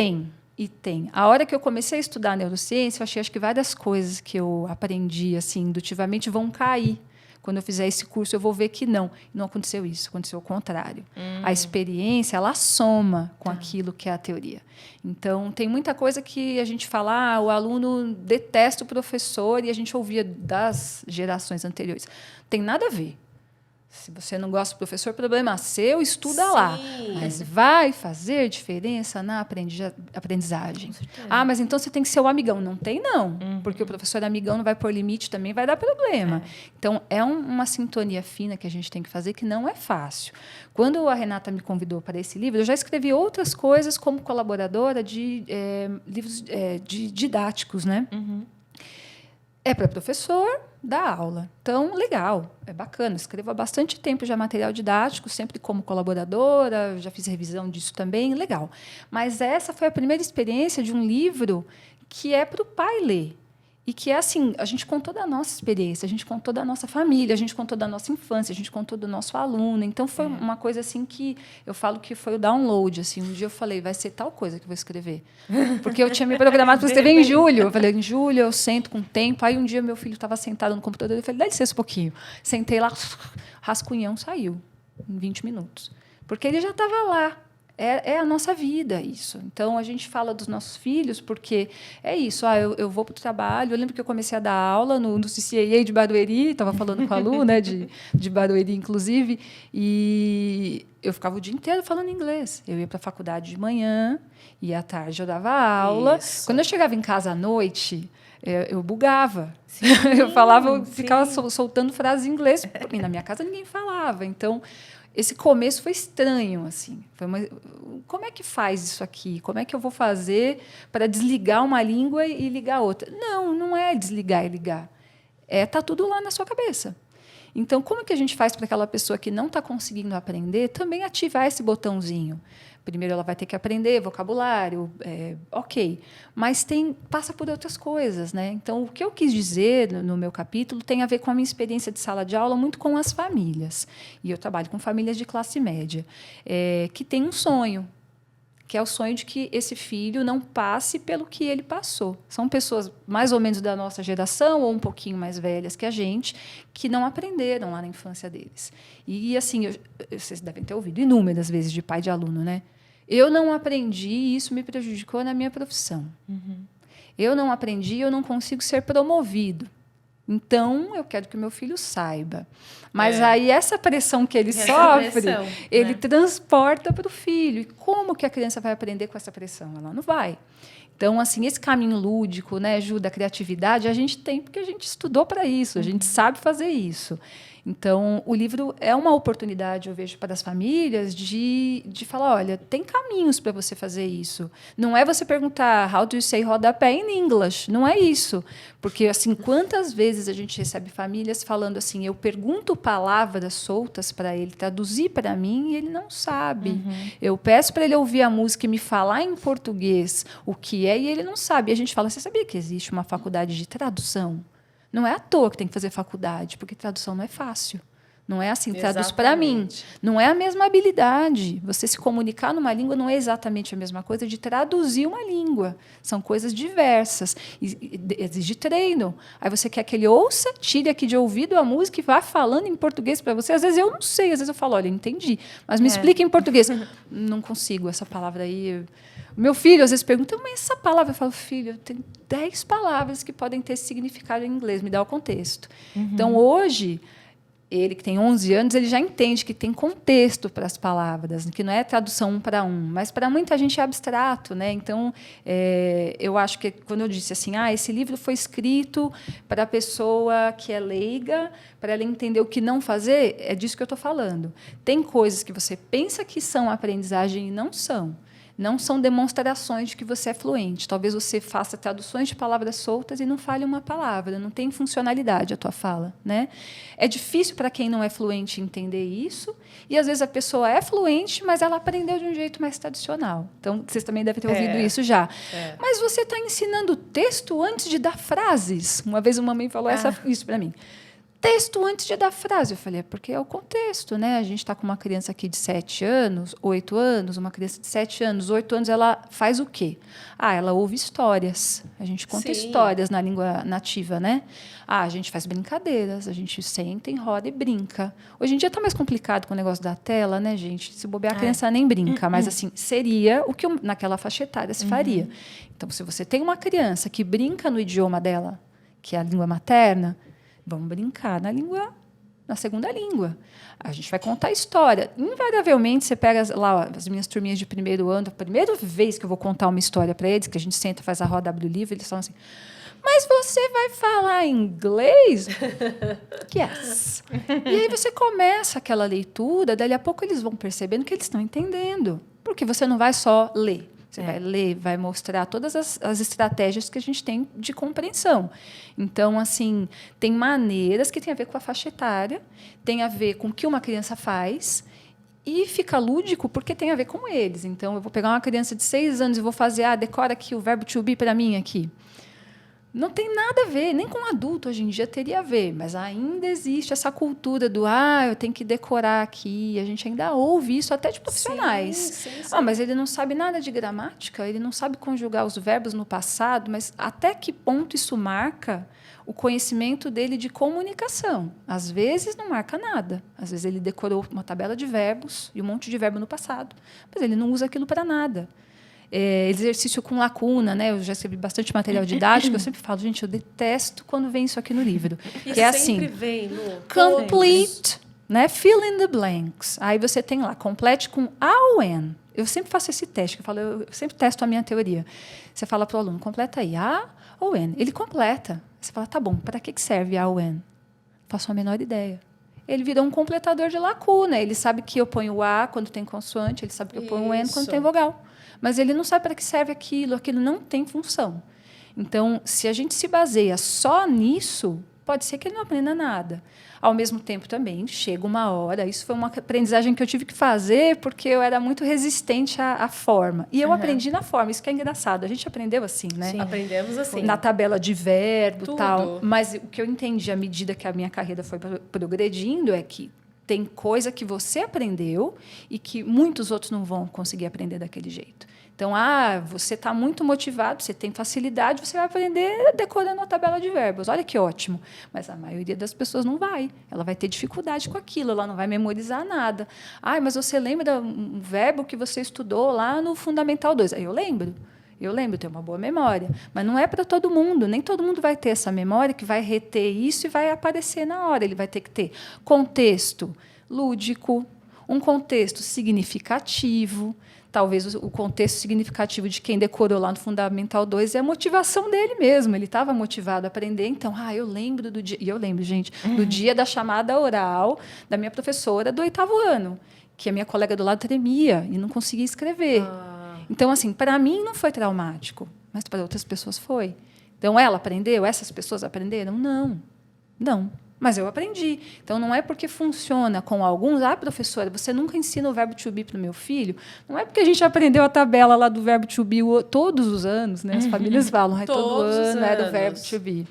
Tem. A hora que eu comecei a estudar neurociência, eu achei acho que várias coisas que eu aprendi assim, indutivamente vão cair. Quando eu fizer esse curso, eu vou ver que não aconteceu isso, aconteceu o contrário. A experiência, ela soma com aquilo que é a teoria. Então, tem muita coisa que a gente fala, o aluno detesta o professor, e a gente ouvia das gerações anteriores. Tem nada a ver. Se você não gosta do professor, problema seu, estuda lá. Mas vai fazer diferença na aprendizagem. Mas então você tem que ser o amigão. Não tem, não. Porque o professor amigão não vai pôr limite, também vai dar problema. Então, é uma sintonia fina que a gente tem que fazer, que não é fácil. Quando a Renata me convidou para esse livro, eu já escrevi outras coisas como colaboradora de livros didáticos, né? É para professor dar aula. Então, legal, é bacana. Escrevo há bastante tempo já material didático, sempre como colaboradora, já fiz revisão disso também, legal. Mas essa foi a primeira experiência de um livro que é para o pai ler. E que é assim, a gente contou da nossa experiência, a gente contou da nossa família, a gente contou da nossa infância, a gente contou do nosso aluno. Então, foi uma coisa assim que eu falo que foi o download. Assim. Um dia eu falei, vai ser tal coisa que eu vou escrever. Porque eu tinha me programado para escrever em julho. Eu falei, em julho eu sento com tempo. Aí um dia meu filho estava sentado no computador, eu falei, dá licença um pouquinho. Sentei lá, rascunhão saiu em 20 minutos. Porque ele já estava lá. É a nossa vida, isso. Então, a gente fala dos nossos filhos, porque é isso. Eu vou para o trabalho. Eu lembro que eu comecei a dar aula no CCAA de Barueri, estava falando com a Lu, né, de Barueri, inclusive, e eu ficava o dia inteiro falando inglês. Eu ia para a faculdade de manhã, e à tarde eu dava aula. Isso. Quando eu chegava em casa à noite, eu bugava. Eu falava, ficava soltando frases em inglês, porque na minha casa ninguém falava. Então, esse começo foi estranho, assim. Como é que faz isso aqui? Como é que eu vou fazer para desligar uma língua e ligar outra? Não é desligar e ligar. Tá tudo lá na sua cabeça. Então, como que a gente faz para aquela pessoa que não está conseguindo aprender também ativar esse botãozinho? Primeiro, ela vai ter que aprender vocabulário, ok. Mas passa por outras coisas, né? Então, o que eu quis dizer no meu capítulo tem a ver com a minha experiência de sala de aula, muito com as famílias. E eu trabalho com famílias de classe média, que têm um sonho, que é o sonho de que esse filho não passe pelo que ele passou. São pessoas mais ou menos da nossa geração, ou um pouquinho mais velhas que a gente, que não aprenderam lá na infância deles. E, assim, vocês devem ter ouvido inúmeras vezes de pai de aluno, né? Eu não aprendi e isso me prejudicou na minha profissão. Eu não aprendi, eu não consigo ser promovido. Então, eu quero que o meu filho saiba. Mas aí, essa pressão que ele sofre, ele transporta para o filho. E como que a criança vai aprender com essa pressão? Ela não vai. Então, assim, esse caminho lúdico, né, ajuda a criatividade, a gente tem porque a gente estudou para isso, a gente sabe fazer isso. Então, o livro é uma oportunidade, eu vejo, para as famílias de falar, olha, tem caminhos para você fazer isso. Não é você perguntar how do you say rodapé in English. Não é isso. Porque, assim, quantas vezes a gente recebe famílias falando assim, eu pergunto palavras soltas para ele, traduzir para mim, e ele não sabe. Eu peço para ele ouvir a música e me falar em português o que é, e ele não sabe. E a gente fala, você sabia que existe uma faculdade de tradução? Não é à toa que tem que fazer faculdade, porque tradução não é fácil. Não é assim, traduz para mim. Não é a mesma habilidade. Você se comunicar numa língua não é exatamente a mesma coisa de traduzir uma língua. São coisas diversas. Exige treino. Aí você quer que ele ouça, tire aqui de ouvido a música e vá falando em português para você. Às vezes eu não sei, às vezes eu falo, olha, entendi, mas me explica em português. Não consigo, essa palavra aí... Meu filho às vezes pergunta, mas essa palavra? Eu falo, filho, tem 10 palavras que podem ter significado em inglês, me dá o contexto. Então, hoje, ele que tem 11 anos, ele já entende que tem contexto para as palavras, que não é tradução um para um, mas para muita gente é abstrato, né? Então, eu acho que quando eu disse assim, esse livro foi escrito para a pessoa que é leiga, para ela entender o que não fazer, é disso que eu estou falando. Tem coisas que você pensa que são aprendizagem e não são. Não são demonstrações de que você é fluente. Talvez você faça traduções de palavras soltas e não fale uma palavra. Não tem funcionalidade a tua fala, né? É difícil para quem não é fluente entender isso. E, às vezes, a pessoa é fluente, mas ela aprendeu de um jeito mais tradicional. Então, vocês também devem ter ouvido isso já. Mas você está ensinando texto antes de dar frases. Uma vez uma mãe falou isso para mim. Texto antes de dar frase. Eu falei, porque é o contexto, né? A gente está com uma criança aqui de 7 anos, 8 anos, uma criança de 7 anos, 8 anos, ela faz o quê? Ela ouve histórias. A gente conta histórias na língua nativa, né? A gente faz brincadeiras, a gente senta, enroda e brinca. Hoje em dia está mais complicado com o negócio da tela, né, gente? Se bobear, a criança nem brinca, mas assim, seria o que naquela faixa etária se faria. Então, se você tem uma criança que brinca no idioma dela, que é a língua materna, vamos brincar na segunda língua. A gente vai contar a história. Invariavelmente, você pega lá as minhas turminhas de primeiro ano, a primeira vez que eu vou contar uma história para eles, que a gente senta, faz a roda, abre o livro, eles falam assim, mas você vai falar inglês? Yes. E aí você começa aquela leitura, dali a pouco eles vão percebendo que eles estão entendendo. Porque você não vai só ler. Você vai ler, vai mostrar todas as estratégias que a gente tem de compreensão. Então, assim, tem maneiras que têm a ver com a faixa etária, tem a ver com o que uma criança faz e fica lúdico porque tem a ver com eles. Então, eu vou pegar uma criança de 6 anos e vou fazer, decora aqui o verbo to be para mim aqui. Não tem nada a ver, nem com adulto hoje em dia teria a ver, mas ainda existe essa cultura do eu tenho que decorar aqui. A gente ainda ouve isso até de profissionais. Sim. Mas ele não sabe nada de gramática, ele não sabe conjugar os verbos no passado, mas até que ponto isso marca o conhecimento dele de comunicação? Às vezes não marca nada. Às vezes ele decorou uma tabela de verbos e um monte de verbo no passado, mas ele não usa aquilo para nada. Exercício com lacuna, né? Eu já escrevi bastante material didático, eu sempre falo, gente, eu detesto quando vem isso aqui no livro. E que é sempre assim, vem, Lu. complete, né? Fill in the blanks. Aí você tem lá, complete com a ou an. Eu sempre faço esse teste, eu sempre testo a minha teoria. Você fala para o aluno, completa aí, a ou an. Ele completa. Você fala, tá bom, para que serve a ou an? Faço a menor ideia. Ele virou um completador de lacuna. Ele sabe que eu ponho o a quando tem consoante, ele sabe que eu ponho o an quando tem vogal. Mas ele não sabe para que serve aquilo não tem função. Então, se a gente se baseia só nisso, pode ser que ele não aprenda nada. Ao mesmo tempo, também, chega uma hora... Isso foi uma aprendizagem que eu tive que fazer porque eu era muito resistente à forma. E eu aprendi na forma, isso que é engraçado. A gente aprendeu assim, né? Sim. Aprendemos assim. Na tabela de verbo e Tudo. tal. Mas o que eu entendi à medida que a minha carreira foi progredindo é que tem coisa que você aprendeu e que muitos outros não vão conseguir aprender daquele jeito. Então, você está muito motivado, você tem facilidade, você vai aprender decorando a tabela de verbos. Olha que ótimo. Mas a maioria das pessoas não vai. Ela vai ter dificuldade com aquilo, ela não vai memorizar nada. Mas você lembra um verbo que você estudou lá no Fundamental 2? Aí eu lembro, tenho uma boa memória. Mas não é para todo mundo. Nem todo mundo vai ter essa memória que vai reter isso e vai aparecer na hora. Ele vai ter que ter contexto lúdico, um contexto significativo. Talvez o contexto significativo de quem decorou lá no Fundamental 2 é a motivação dele mesmo. Ele estava motivado a aprender. Então, eu lembro do dia... E eu lembro, gente, do dia da chamada oral da minha professora do 8º ano, que a minha colega do lado tremia e não conseguia escrever. Então, assim, para mim não foi traumático, mas para outras pessoas foi. Então, ela aprendeu? Essas pessoas aprenderam? Não. Mas eu aprendi. Então, não é porque funciona com alguns... professora, você nunca ensina o verbo to be para o meu filho? Não é porque a gente aprendeu a tabela lá do verbo to be todos os anos, né? As famílias falam, todo ano é do verbo to be.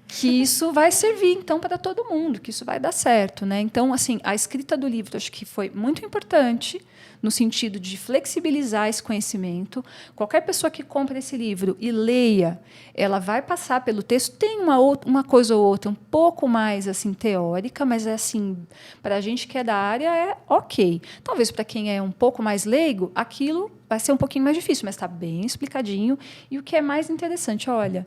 Que isso vai servir, então, para todo mundo, que isso vai dar certo, né? Então, assim, a escrita do livro, acho que foi muito importante no sentido de flexibilizar esse conhecimento. Qualquer pessoa que compre esse livro e leia, ela vai passar pelo texto. Tem uma coisa ou outra um pouco mais assim teórica, mas assim, para a gente que é da área é ok. Talvez para quem é um pouco mais leigo, aquilo vai ser um pouquinho mais difícil, mas está bem explicadinho. E o que é mais interessante, olha,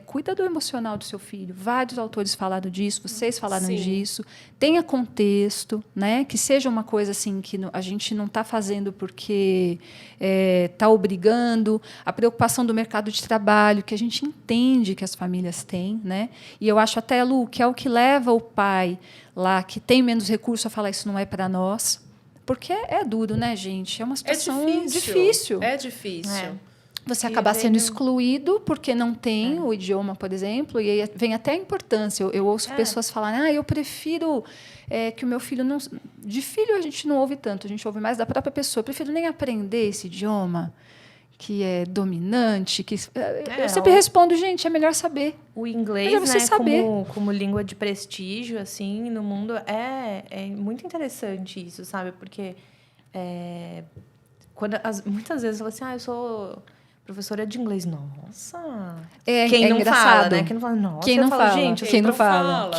cuida do emocional do seu filho. Vários autores falaram disso, vocês falaram disso. Tenha contexto, né? Que seja uma coisa assim que a gente não está fazendo porque está obrigando. A preocupação do mercado de trabalho, que a gente entende que as famílias têm, né? E eu acho até, Lu, que é o que leva o pai lá, que tem menos recurso, a falar isso não é para nós. Porque é duro, né, gente? É uma situação difícil. É difícil. Você acabar sendo excluído porque não tem o idioma, por exemplo, e aí vem até a importância. Eu ouço pessoas falarem, eu prefiro que o meu filho não... De filho a gente não ouve tanto, a gente ouve mais da própria pessoa. Eu prefiro nem aprender esse idioma que é dominante. Eu sempre respondo, gente, é melhor saber. O inglês, você saber. Como língua de prestígio, assim, no mundo, é muito interessante isso, sabe? Porque muitas vezes eu falo assim, eu sou... professora de inglês, nossa. Quem não fala, né? Quem não fala, nossa. Quem não fala, gente, quem não fala.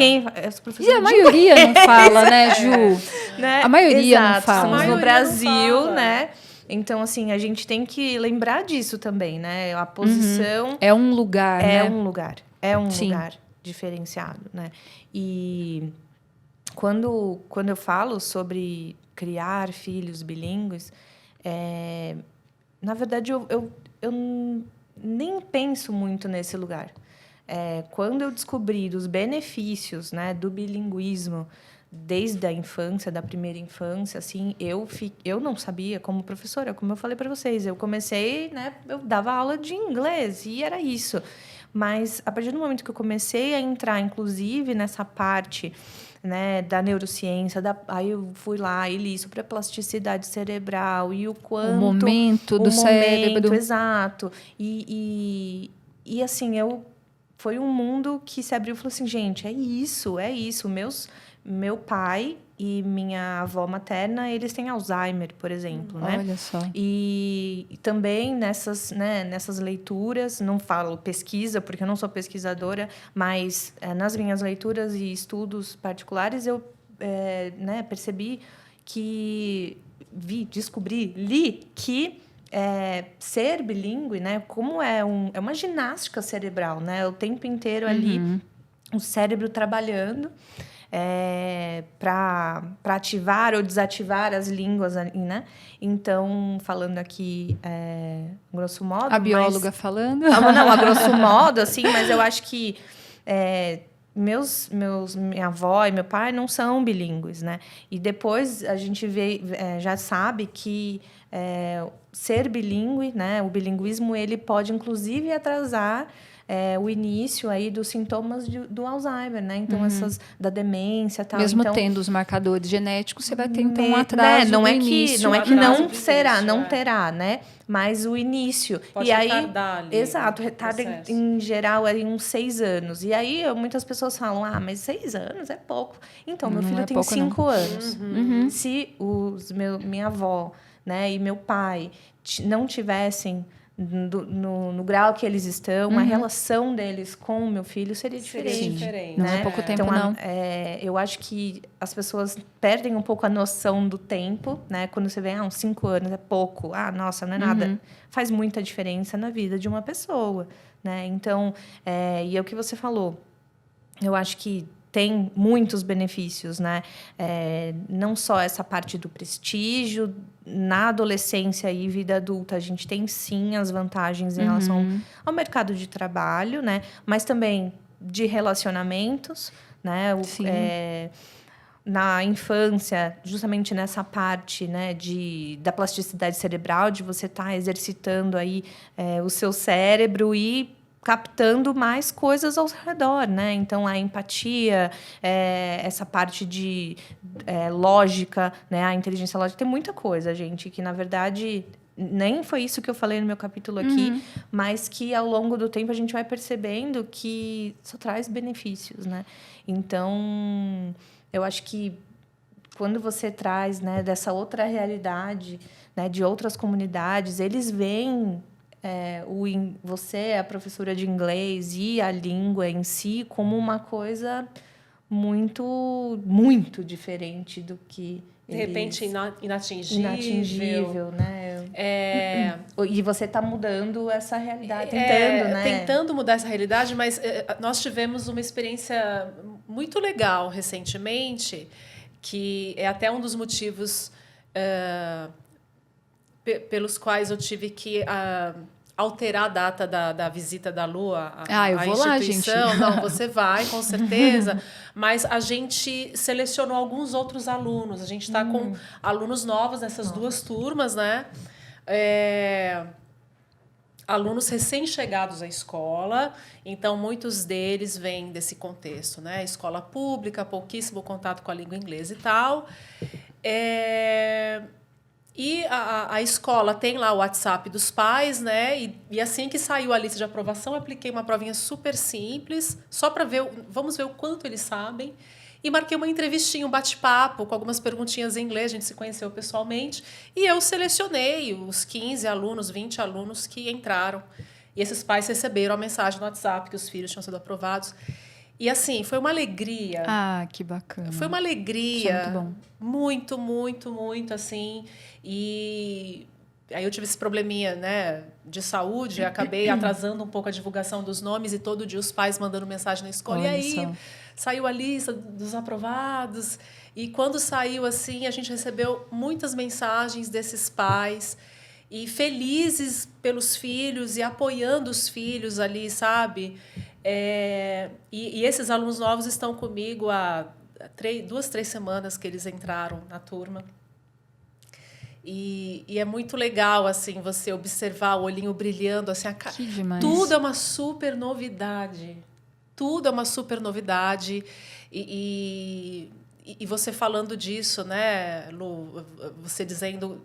E a maioria não fala, né, Ju? Né? A maioria Exato, não fala. Estamos no Brasil, né? Então, assim, a gente tem que lembrar disso também, né? A posição... É um lugar, né? É um lugar diferenciado, né? E quando eu falo sobre criar filhos bilíngues, na verdade, eu nem penso muito nesse lugar. Quando eu descobri dos benefícios, né, do bilinguismo desde a infância, da primeira infância, assim, eu não sabia como professora, como eu falei para vocês, eu comecei, né, eu dava aula de inglês e era isso. Mas a partir do momento que eu comecei a entrar, inclusive, nessa parte, né, da neurociência, aí eu fui lá e li sobre a plasticidade cerebral e o quanto... O momento do cérebro. Exato. E assim, foi um mundo que se abriu e falou assim, gente, é isso. Meu pai e minha avó materna, eles têm Alzheimer, por exemplo, né? Olha só. E também nessas leituras, não falo pesquisa, porque eu não sou pesquisadora, mas nas minhas leituras e estudos particulares, eu percebi que... li que ser bilíngue, né? Como é uma ginástica cerebral, né? O tempo inteiro ali, o cérebro trabalhando... para ativar ou desativar as línguas, né? Então, falando aqui, grosso modo... A bióloga falando? Não, a grosso modo, assim, mas eu acho que minha avó e meu pai não são bilíngues, né? E depois a gente já sabe que ser bilíngue, né? O bilinguismo, ele pode, inclusive, atrasar o início aí dos sintomas do Alzheimer, né? Então, da demência e tal. Mesmo então, tendo os marcadores genéticos, você vai ter então um atraso não é no que início. não é que não será, início, não terá, né? Mas o início. Pode e aí, retardar ali. exato, retarda em geral aí uns 6 anos. E aí muitas pessoas falam, mas 6 anos é pouco. Então, meu filho tem 5 anos. Se minha avó, né, e meu pai não tivessem no grau que eles estão, a relação deles com o meu filho seria diferente. Né? Não é pouco tempo, então, não. Eu acho que as pessoas perdem um pouco a noção do tempo, né? Quando você vê, uns 5 anos é pouco. Nossa, não é nada. Faz muita diferença na vida de uma pessoa, né? Então, e é o que você falou. Eu acho que tem muitos benefícios, né? Não só essa parte do prestígio, na adolescência e vida adulta, a gente tem sim as vantagens em relação ao mercado de trabalho, né? Mas também de relacionamentos, né? Na infância, justamente nessa parte, né, da plasticidade cerebral, de você estar exercitando aí o seu cérebro e captando mais coisas ao redor, né? Então, a empatia, essa parte de lógica, né? A inteligência lógica, tem muita coisa, gente, que, na verdade, nem foi isso que eu falei no meu capítulo aqui, mas que, ao longo do tempo, a gente vai percebendo que só traz benefícios, né? Então, eu acho que quando você traz, né, dessa outra realidade, né, de outras comunidades, eles veem você é a professora de inglês e a língua em si como uma coisa muito, muito diferente do que de repente inatingível, né? E você está mudando essa realidade, tentando, né? Tentando mudar essa realidade, mas nós tivemos uma experiência muito legal recentemente, que é até um dos motivos pelos quais eu tive que alterar a data da visita da Lu à instituição. Lá, gente. Não, você vai, com certeza. Mas a gente selecionou alguns outros alunos. A gente está com alunos novos nessas 2 turmas, né? Alunos recém-chegados à escola. Então, muitos deles vêm desse contexto, né? Escola pública, pouquíssimo contato com a língua inglesa e tal. E a escola tem lá o WhatsApp dos pais, né? E assim que saiu a lista de aprovação, apliquei uma provinha super simples, só para vamos ver o quanto eles sabem. E marquei uma entrevistinha, um bate-papo, com algumas perguntinhas em inglês, a gente se conheceu pessoalmente. E eu selecionei os 15 alunos, 20 alunos que entraram. E esses pais receberam a mensagem no WhatsApp que os filhos tinham sido aprovados. E, assim, foi uma alegria. Que bacana. Foi uma alegria. Isso é muito bom. Muito, muito, muito, assim. E aí eu tive esse probleminha, né, de saúde, acabei atrasando um pouco a divulgação dos nomes e todo dia os pais mandando mensagem na escola. Olha e aí só. Saiu a lista dos aprovados. E quando saiu, assim, a gente recebeu muitas mensagens desses pais e felizes pelos filhos e apoiando os filhos ali, sabe? E esses alunos novos estão comigo há 2, 3 semanas que eles entraram na turma. E é muito legal, assim, você observar o olhinho brilhando, assim, que demais. Tudo é uma super novidade. Tudo é uma super novidade. E você falando disso, né, Lu? Você dizendo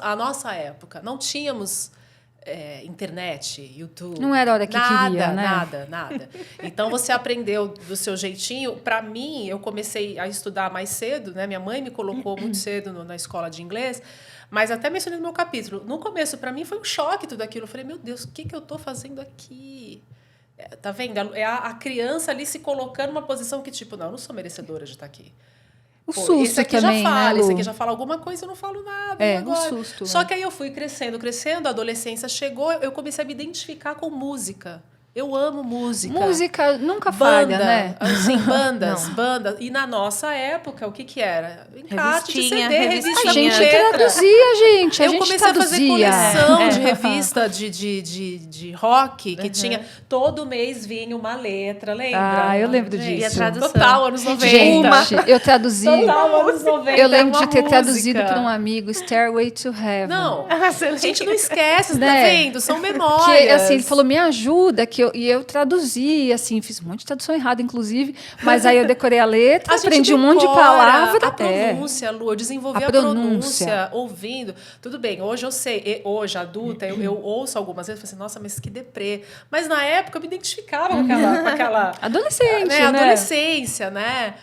a nossa época. Não tínhamos internet, YouTube. Não era a hora que queria, né? Nada. Então, você aprendeu do seu jeitinho. Para mim, eu comecei a estudar mais cedo, né? Minha mãe me colocou muito cedo na escola de inglês, mas até mencionei no meu capítulo. No começo, para mim, foi um choque tudo aquilo. Eu falei, meu Deus, o que eu estou fazendo aqui? Tá vendo? É a criança ali se colocando numa posição que, tipo, não, eu não sou merecedora de estar aqui. O susto esse aqui também, já fala, né, Lu? esse aqui já fala alguma coisa, eu não falo nada. O susto. Só que aí eu fui crescendo, a adolescência chegou, eu comecei a me identificar com música. Eu amo música. Música nunca falha, né? Sim, bandas. E na nossa época, o que era? Encarte de CD, revista. A gente traduzia, gente. Eu comecei a fazer coleção de revista de rock, que tinha... Todo mês vinha uma letra, lembra? Eu lembro disso. E a tradução. Total, anos 90. Gente, eu traduzi... Total, anos 90. Eu lembro de ter traduzido para um amigo Stairway to Heaven. Não, a gente não esquece, né? Tá vendo? São memórias. Que, assim, ele falou, me ajuda, que eu traduzi, assim, fiz um monte de tradução errada, inclusive, mas aí eu decorei a letra, aprendi um monte de palavra. A pronúncia, Lu, eu desenvolvi a pronúncia ouvindo. Tudo bem, hoje eu sei, hoje, adulta, eu ouço algumas vezes e falo assim, nossa, mas que deprê. Mas na época eu me identificava com aquela adolescente, né? Adolescência, né?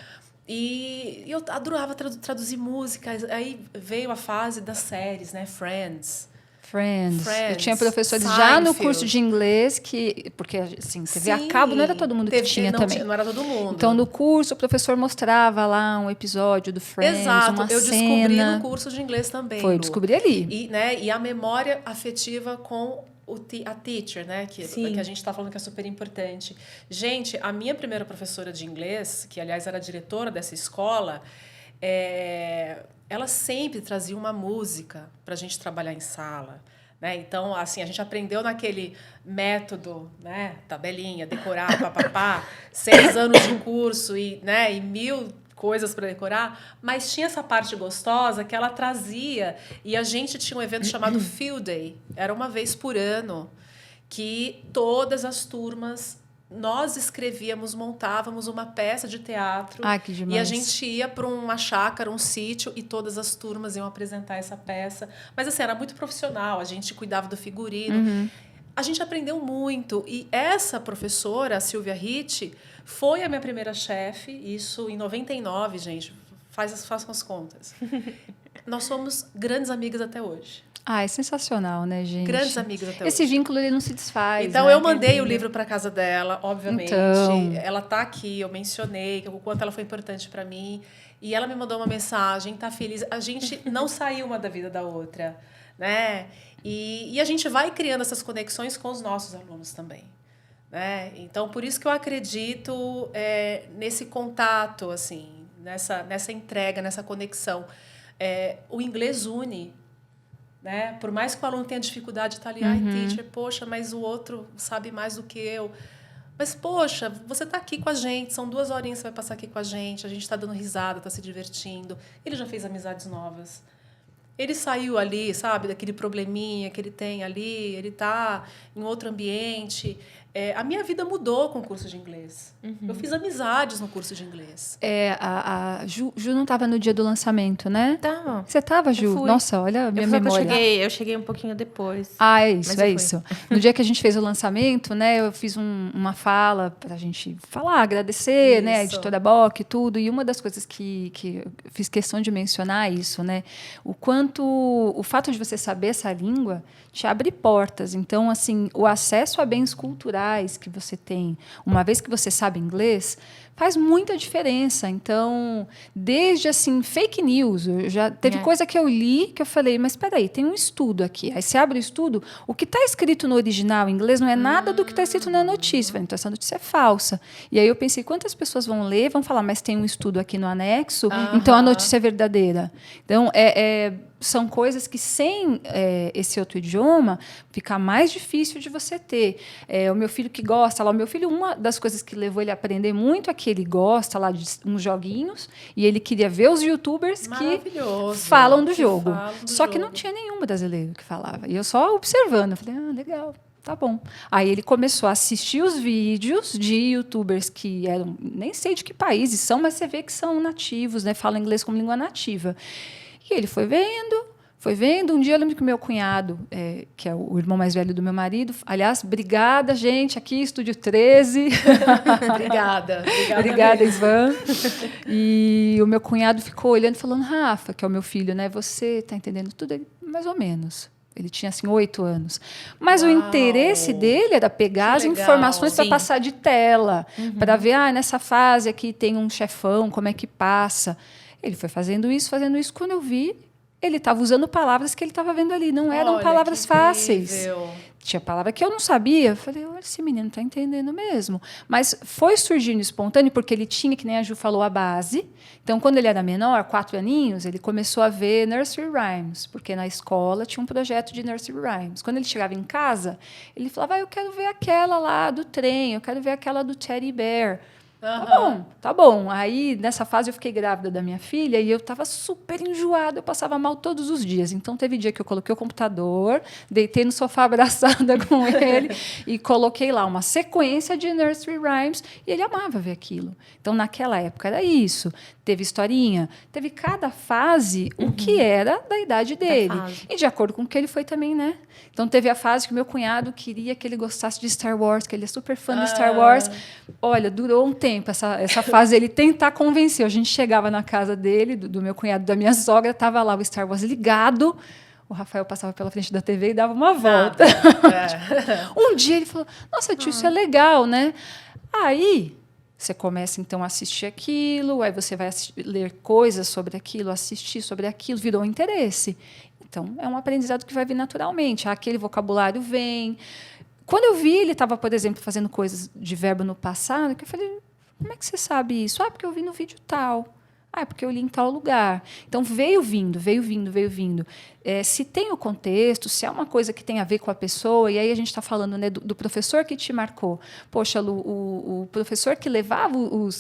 E eu adorava traduzir músicas. Aí veio a fase das séries, né? Friends. Eu tinha professores já no curso de inglês porque assim, TV a cabo não era todo mundo que tinha também. Não era todo mundo. Então, no curso, o professor mostrava lá um episódio do Friends, uma cena. Eu descobri no curso de inglês também. Descobri ali. E a memória afetiva com a teacher, né? Que a gente está falando que é super importante. Gente, a minha primeira professora de inglês, que aliás era diretora dessa escola, ela sempre trazia uma música para a gente trabalhar em sala, né? Então, assim, a gente aprendeu naquele método, né? Tabelinha, decorar, papapá, 6 anos de curso e 1000 coisas para decorar, mas tinha essa parte gostosa que ela trazia, e a gente tinha um evento chamado Field Day, era uma vez por ano, que todas as turmas nós escrevíamos, montávamos uma peça de teatro. Que demais. E a gente ia para uma chácara, um sítio, e todas as turmas iam apresentar essa peça. Mas assim, era muito profissional, a gente cuidava do figurino. A gente aprendeu muito. E essa professora, a Silvia Ritt, foi a minha primeira chefe, isso em 99, gente. Façam as contas. Nós somos grandes amigas até hoje. É sensacional, né, gente? Grandes amigas até hoje. Esse vínculo ele não se desfaz. Então, né? eu mandei o livro para casa dela, obviamente. Então... Ela está aqui, eu mencionei o quanto ela foi importante para mim. E ela me mandou uma mensagem, tá feliz. A gente não saiu uma da vida da outra, né? E a gente vai criando essas conexões com os nossos alunos também, né? Então, por isso que eu acredito nesse contato, assim, nessa entrega, nessa conexão. O inglês une. Né? Por mais que o aluno tenha dificuldade de estar ali, teacher, poxa, mas o outro sabe mais do que eu. Mas, poxa, você está aqui com a gente, são 2 horinhas que você vai passar aqui com a gente está dando risada, está se divertindo. Ele já fez amizades novas. Ele saiu ali, sabe, daquele probleminha que ele tem ali, ele está em outro ambiente. A minha vida mudou com o curso de inglês. Eu fiz amizades no curso de inglês. A Ju não estava no dia do lançamento, né? Tava. Você estava, Ju? Nossa, olha a minha memória. Eu cheguei um pouquinho depois. É isso. No dia que a gente fez o lançamento, né, eu fiz uma fala para a gente falar, agradecer, isso. né, a editora Bock e tudo. E uma das coisas que eu fiz questão de mencionar é isso, né? O quanto o fato de você saber essa língua te abre portas. Então, assim, o acesso a bens culturais que você tem, uma vez que você sabe inglês, faz muita diferença. Então, desde assim, fake news, já teve coisa que eu li que eu falei, mas espera aí, tem um estudo aqui. Aí você abre o estudo, o que está escrito no original em inglês não é nada do que está escrito na notícia. Então, essa notícia é falsa. E aí eu pensei, quantas pessoas vão ler, vão falar, mas tem um estudo aqui no anexo, então a notícia é verdadeira. Então, são coisas que sem esse outro idioma fica mais difícil de você ter. O meu filho que gosta lá, o meu filho, uma das coisas que levou ele a aprender muito é que ele gosta lá de uns joguinhos e ele queria ver os youtubers que falam do jogo. Só que não tinha nenhum brasileiro que falava. E eu só observando, eu falei, legal. Tá bom. Aí ele começou a assistir os vídeos de youtubers que eram, nem sei de que países são, mas você vê que são nativos, né? Falam inglês como língua nativa. E ele foi vendo. Um dia eu lembro que o meu cunhado, que é o irmão mais velho do meu marido, aliás, obrigada, gente, aqui, Estúdio 13. Obrigada, Ivan. E o meu cunhado ficou olhando e falando, Rafa, que é o meu filho, né? Você está entendendo tudo? Ele, mais ou menos. Ele tinha, assim, 8 anos. Mas o interesse dele era pegar as informações para passar de tela, para ver, nessa fase aqui tem um chefão, como é que passa. Ele foi fazendo isso. Quando eu vi, ele estava usando palavras que ele estava vendo ali. Não eram palavras fáceis. Tinha palavra que eu não sabia. Eu falei, esse menino está entendendo mesmo. Mas foi surgindo espontâneo, porque ele tinha, que nem a Ju falou, a base. Então, quando ele era menor, 4 aninhos, ele começou a ver nursery rhymes, porque na escola tinha um projeto de nursery rhymes. Quando ele chegava em casa, ele falava, eu quero ver aquela lá do trem, eu quero ver aquela do Teddy Bear. Tá bom. Aí, nessa fase, eu fiquei grávida da minha filha e eu estava super enjoada, eu passava mal todos os dias. Então, teve dia que eu coloquei o computador, deitei no sofá abraçada com ele e coloquei lá uma sequência de nursery rhymes e ele amava ver aquilo. Então, naquela época, era isso. Teve historinha, teve cada fase o que era da idade dele. E de acordo com o que ele foi também, né? Então, teve a fase que o meu cunhado queria que ele gostasse de Star Wars, que ele é super fã de Star Wars. Olha, durou um tempo essa fase, ele tentar convencer. A gente chegava na casa dele, do meu cunhado, da minha sogra, estava lá o Star Wars ligado. O Rafael passava pela frente da TV e dava uma volta. Um dia ele falou, nossa, tio, isso é legal, né? Aí você começa, então, a assistir aquilo, aí você vai ler coisas sobre aquilo, assistir sobre aquilo, virou um interesse. Então, é um aprendizado que vai vir naturalmente. Aquele vocabulário vem. Quando eu vi, ele estava, por exemplo, fazendo coisas de verbo no passado, que eu falei, como é que você sabe isso? Ah, porque eu vi no vídeo tal. Ah, é porque eu li em tal lugar. Então, veio vindo. Se tem o contexto, se é uma coisa que tem a ver com a pessoa, e aí a gente está falando, né, do professor que te marcou. Poxa, Lu, o professor que levava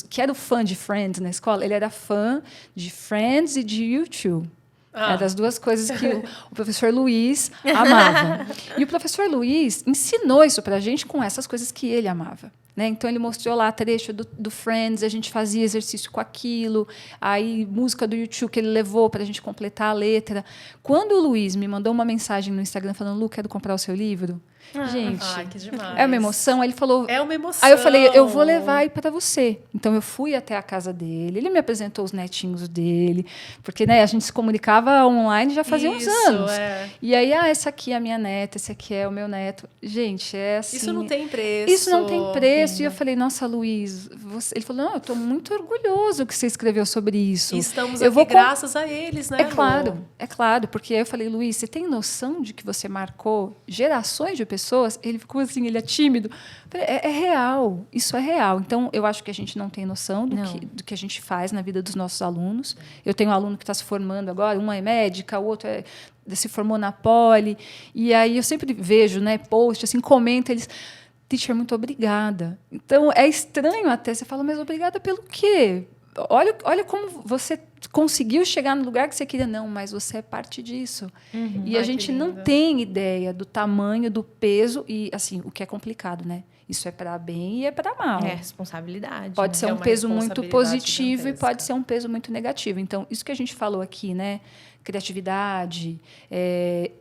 que era o fã de Friends na escola, ele era fã de Friends e de YouTube. Eram as duas coisas que o professor Luiz amava. E o professor Luiz ensinou isso para a gente com essas coisas que ele amava. Né? Então, ele mostrou lá trecho do Friends, a gente fazia exercício com aquilo, aí música do YouTube que ele levou para a gente completar a letra. Quando o Luiz me mandou uma mensagem no Instagram falando, Lu, quero comprar o seu livro, gente, que demais. é uma emoção. Aí ele falou... É uma emoção. Aí eu falei, eu vou levar aí para você. Então, eu fui até a casa dele, ele me apresentou os netinhos dele, porque, né, a gente se comunicava online já fazia uns anos. E aí, essa aqui é a minha neta, esse aqui é o meu neto. Gente, é assim... Isso não tem preço. Isso não tem preço. E eu falei, nossa, Luiz... Ele falou, não, eu estou muito orgulhoso que você escreveu sobre isso. E estamos aqui graças a eles, né, É claro. Porque aí eu falei, Luiz, você tem noção de que você marcou gerações de pessoas? Ele ficou assim, ele é tímido. É real, isso é real. Então, eu acho que a gente não tem noção do que a gente faz na vida dos nossos alunos. Eu tenho um aluno que está se formando agora, uma é médica, o outro se formou na Poli. E aí eu sempre vejo, né, post, assim, comenta, eles... Teacher, muito obrigada. Então, é estranho até. Você fala, mas obrigada pelo quê? Olha como você conseguiu chegar no lugar que você queria. Não, mas você é parte disso. E a gente não tem ideia do tamanho, do peso. E, assim, o que é complicado, né? Isso é para bem e é para mal. É responsabilidade. Pode ser um peso muito positivo e pode ser um peso muito negativo. Então, isso que a gente falou aqui, né? Criatividade,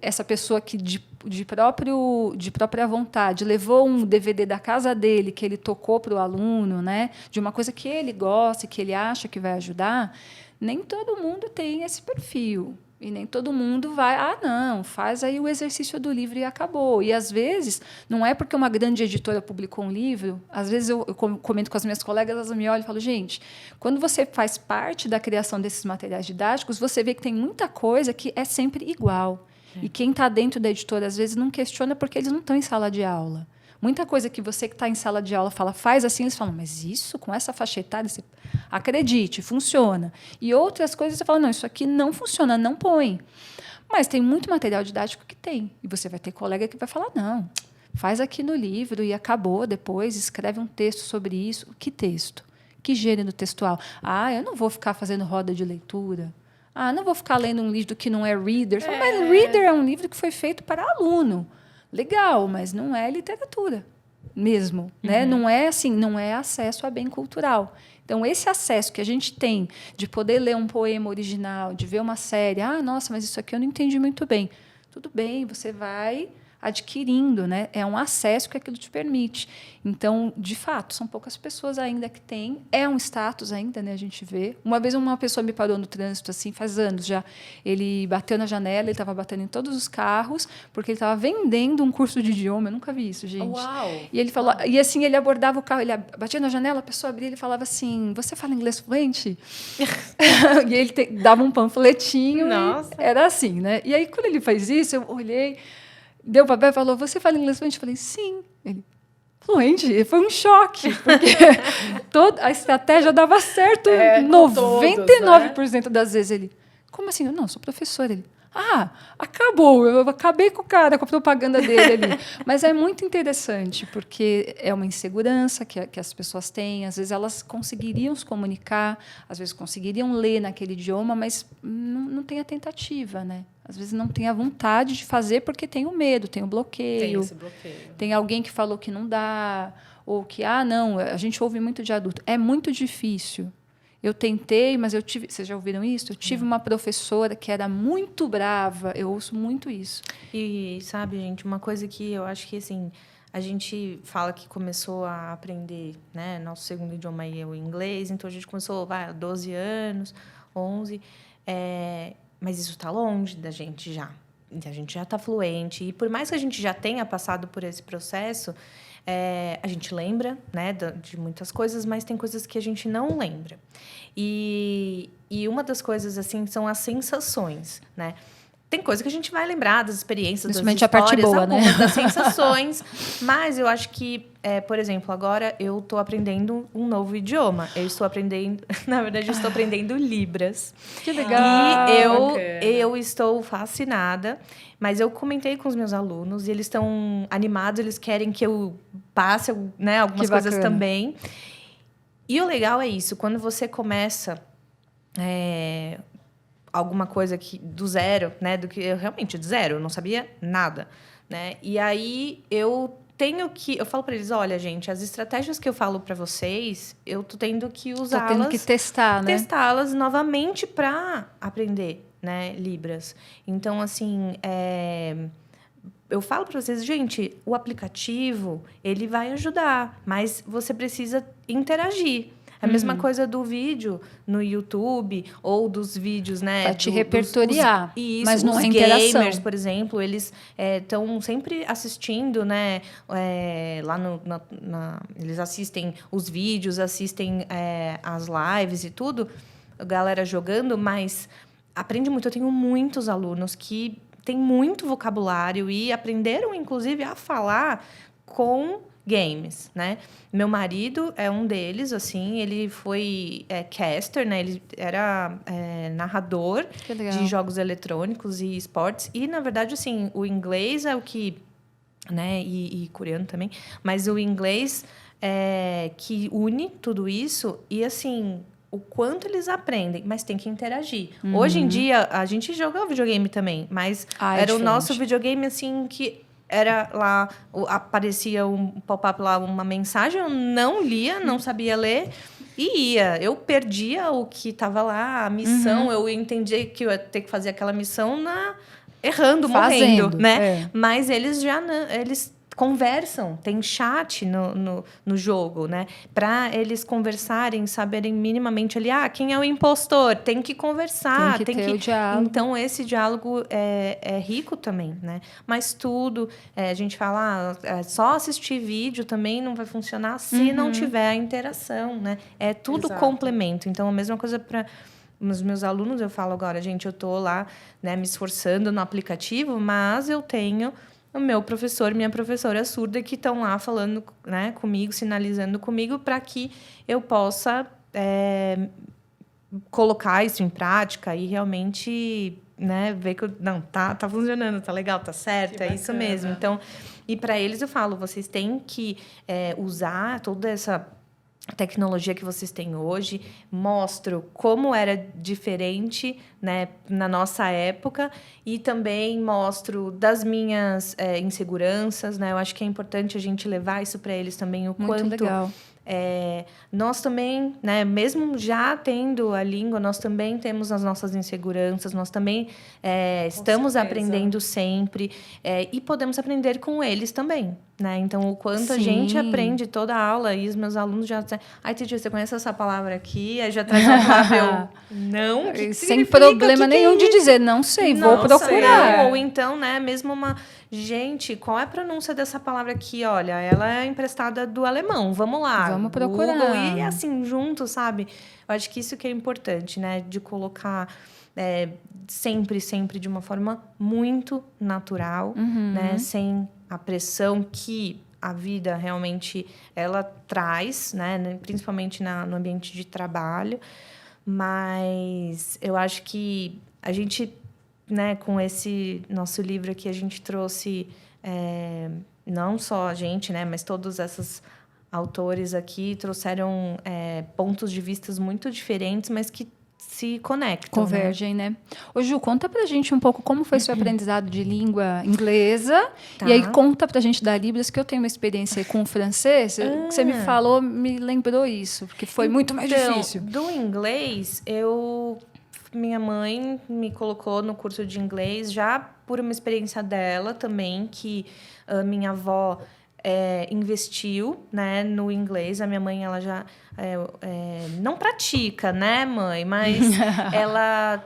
essa pessoa que de própria vontade levou um DVD da casa dele que ele tocou para o aluno, né, de uma coisa que ele gosta e que ele acha que vai ajudar, nem todo mundo tem esse perfil. E nem todo mundo vai, não, faz aí o exercício do livro e acabou. E, às vezes, não é porque uma grande editora publicou um livro, às vezes eu comento com as minhas colegas, elas me olham e falam, gente, quando você faz parte da criação desses materiais didáticos, você vê que tem muita coisa que é sempre igual. E quem está dentro da editora, às vezes, não questiona porque eles não estão em sala de aula. Muita coisa que você que está em sala de aula fala, faz assim, eles falam, mas isso, com essa faixa etária, você... acredite, funciona. E outras coisas você fala, não, isso aqui não funciona, não põe. Mas tem muito material didático que tem. E você vai ter colega que vai falar, não, faz aqui no livro e acabou, depois escreve um texto sobre isso. Que texto? Que gênero textual? Eu não vou ficar fazendo roda de leitura. Não vou ficar lendo um livro que não é reader. Mas reader é um livro que foi feito para aluno. Legal, mas não é literatura mesmo, né? Não é assim, não é acesso a bem cultural. Então, esse acesso que a gente tem de poder ler um poema original, de ver uma série, nossa, mas isso aqui eu não entendi muito bem. Tudo bem, você vai adquirindo, né? É um acesso que aquilo te permite. Então, de fato, são poucas pessoas ainda que têm. É um status ainda, né? A gente vê. Uma vez uma pessoa me parou no trânsito, assim, faz anos já. Ele bateu na janela, ele estava batendo em todos os carros, porque ele estava vendendo um curso de idioma. Eu nunca vi isso, gente. Uau! E ele falou, e assim, ele abordava o carro, ele batia na janela, a pessoa abria, ele falava assim, você fala inglês fluente? E ele dava um panfletinho. Nossa. E era assim, né? E aí, quando ele fez isso, eu olhei, deu o papel e falou, você fala inglês fluente? Eu falei, sim. Ele, fluente? Foi um choque, porque toda a estratégia dava certo 99% todos, né? das vezes. Ele, como assim? Eu não, sou professor. Ele, Acabou, eu acabei com o cara, com a propaganda dele ali. Mas é muito interessante, porque é uma insegurança que as pessoas têm. Às vezes elas conseguiriam se comunicar, às vezes conseguiriam ler naquele idioma, mas não tem a tentativa, né? Às vezes não tem a vontade de fazer porque tem o medo, tem o bloqueio. Tem esse bloqueio. Tem alguém que falou que não dá, ou que, não, a gente ouve muito de adulto. É muito difícil. Eu tentei, mas eu tive... Vocês já ouviram isso? Eu tive uma professora que era muito brava. Eu ouço muito isso. E, sabe, gente, uma coisa que eu acho que, assim, a gente fala que começou a aprender, né? Nosso segundo idioma aí é o inglês. Então, a gente começou, 12 anos, 11. Mas isso está longe da gente já. A gente já está fluente. E por mais que a gente já tenha passado por esse processo, a gente lembra, né, de muitas coisas, mas tem coisas que a gente não lembra. E uma das coisas, assim, são as sensações, né? Tem coisa que a gente vai lembrar das experiências, das histórias, a parte boa, né? Das sensações. Mas eu acho que, por exemplo, agora eu estou aprendendo um novo idioma. Eu estou aprendendo... Na verdade, eu estou aprendendo Libras. Que legal! E eu estou fascinada. Mas eu comentei com os meus alunos e eles estão animados. Eles querem que eu passe, né, algumas coisas também. E o legal é isso. Quando você começa... alguma coisa do zero, né? Do que eu realmente do zero, eu não sabia nada, né? E aí eu falo para eles, olha, gente, as estratégias que eu falo para vocês, eu tô tendo que usá-las, tendo que testar, né? Testá-las novamente para aprender, né, Libras. Então, assim, eu falo para vocês, gente, o aplicativo, ele vai ajudar, mas você precisa interagir. A mesma coisa do vídeo no YouTube ou dos vídeos, né? Vai te repertoriar, mas não é os interação. Gamers, por exemplo, eles estão sempre assistindo, né? Lá eles assistem os vídeos, assistem as lives e tudo, a galera jogando, mas aprende muito. Eu tenho muitos alunos que têm muito vocabulário e aprenderam, inclusive, a falar com games, né? Meu marido é um deles, ele foi caster, né? Ele era narrador de jogos eletrônicos e esportes. E, na verdade, assim, o inglês é o que... né? E coreano também. Mas o inglês que une tudo isso. E, assim... o quanto eles aprendem, mas tem que interagir. Hoje em dia, a gente joga videogame também, mas era o nosso videogame, assim, que... era lá, aparecia um pop-up lá, uma mensagem, eu não lia, não sabia ler, e ia. Eu perdia o que estava lá, a missão, eu entendia que eu ia ter que fazer aquela missão errando, morrendo, né? Mas eles eles conversam, tem chat no jogo, né? Para eles conversarem, saberem minimamente ali, quem é o impostor? Tem que conversar. Tem que ter o diálogo. Então, esse diálogo é rico também, né? Mas tudo, a gente fala, só assistir vídeo também não vai funcionar se não tiver a interação, né? É tudo complemento. Então, a mesma coisa para... os meus alunos, eu falo agora, gente, eu estou lá, né, me esforçando no aplicativo, mas eu tenho... o meu professor, minha professora surda, que estão lá falando, né, comigo, sinalizando comigo, para que eu possa colocar isso em prática e realmente, né, ver que tá funcionando, tá legal, tá certo, é isso mesmo. Então, e para eles eu falo, vocês têm que usar toda essa tecnologia que vocês têm hoje, mostro como era diferente, né, na nossa época, e também mostro das minhas inseguranças, né? Eu acho que é importante a gente levar isso para eles também, o muito quanto legal. Nós também, né, mesmo já tendo a língua, nós também temos as nossas inseguranças, nós também estamos aprendendo sempre, e podemos aprender com eles também, né? Então, o quanto a gente aprende toda a aula, e os meus alunos já dizem, Titi, você conhece essa palavra aqui? Aí já traz uma palavra, não, que sem problema nenhum de dizer, não sei, vou procurar. Ou então, né, mesmo gente, qual é a pronúncia dessa palavra aqui? Olha, ela é emprestada do alemão, vamos lá. Vamos procurar. Google, e assim, junto, sabe? Eu acho que isso que é importante, né? De colocar sempre de uma forma muito natural, né? Sem a pressão que a vida realmente ela traz, né? Principalmente no ambiente de trabalho. Mas eu acho que a gente né, com esse nosso livro aqui, a gente trouxe não só a gente, né, mas todos esses autores aqui trouxeram pontos de vistas muito diferentes, mas que se conectam. Convergem, né? Ô, Ju, conta pra gente um pouco como foi seu aprendizado de língua inglesa. Tá. E aí conta pra gente da Libras, que eu tenho uma experiência com o francês. O que você me falou me lembrou isso, porque foi muito mais difícil. Do inglês, minha mãe me colocou no curso de inglês já por uma experiência dela também, que a minha avó investiu, né, no inglês. A minha mãe, ela já não pratica, né, mãe? Mas ela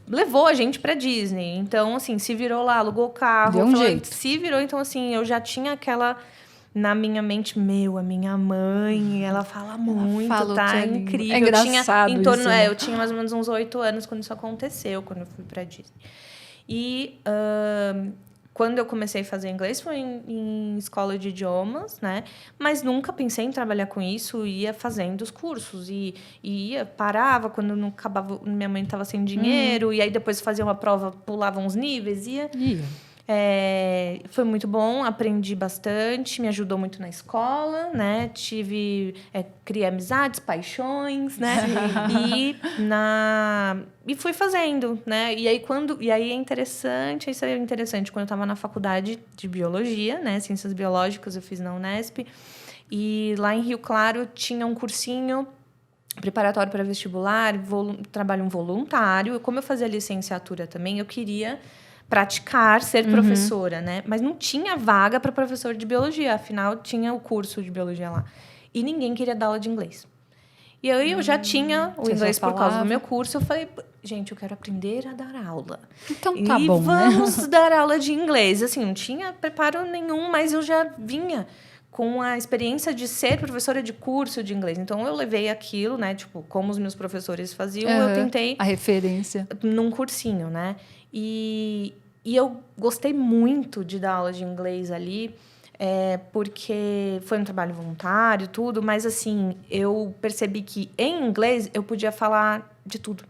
levou a gente para Disney. Então, assim, se virou lá, alugou o carro. Deu um jeito. Se virou, então, assim, eu já tinha aquela... Na minha mente, a minha mãe, ela fala muito, tá? É incrível. É engraçado eu tinha, isso, né? eu tinha mais ou menos uns 8 anos quando isso aconteceu, quando eu fui pra Disney. E quando eu comecei a fazer inglês foi em escola de idiomas, né? Mas nunca pensei em trabalhar com isso, ia fazendo os cursos. E parava quando não acabava, minha mãe estava sem dinheiro, e aí depois fazia uma prova, pulava uns níveis, ia. Foi muito bom, aprendi bastante, me ajudou muito na escola, né? Criei amizades, paixões, né? E fui fazendo, né? E aí é interessante, isso é interessante, quando eu estava na faculdade de biologia, né? Ciências biológicas, eu fiz na Unesp, e lá em Rio Claro tinha um cursinho preparatório para vestibular, trabalho voluntário. Como eu fazia licenciatura também, eu queria praticar ser professora, né? Mas não tinha vaga para professor de biologia, afinal tinha o curso de biologia lá. E ninguém queria dar aula de inglês. E aí eu já tinha o inglês por causa do meu curso. Eu falei, gente, eu quero aprender a dar aula. Então tá bom, né? Vamos dar aula de inglês. Assim, não tinha preparo nenhum, mas eu já vinha com a experiência de ser professora de curso de inglês. Então, eu levei aquilo, né? Tipo, como os meus professores faziam, eu tentei... A referência. Num cursinho, né? E eu gostei muito de dar aula de inglês ali, porque foi um trabalho voluntário, tudo, mas, assim, eu percebi que, em inglês, eu podia falar de tudo,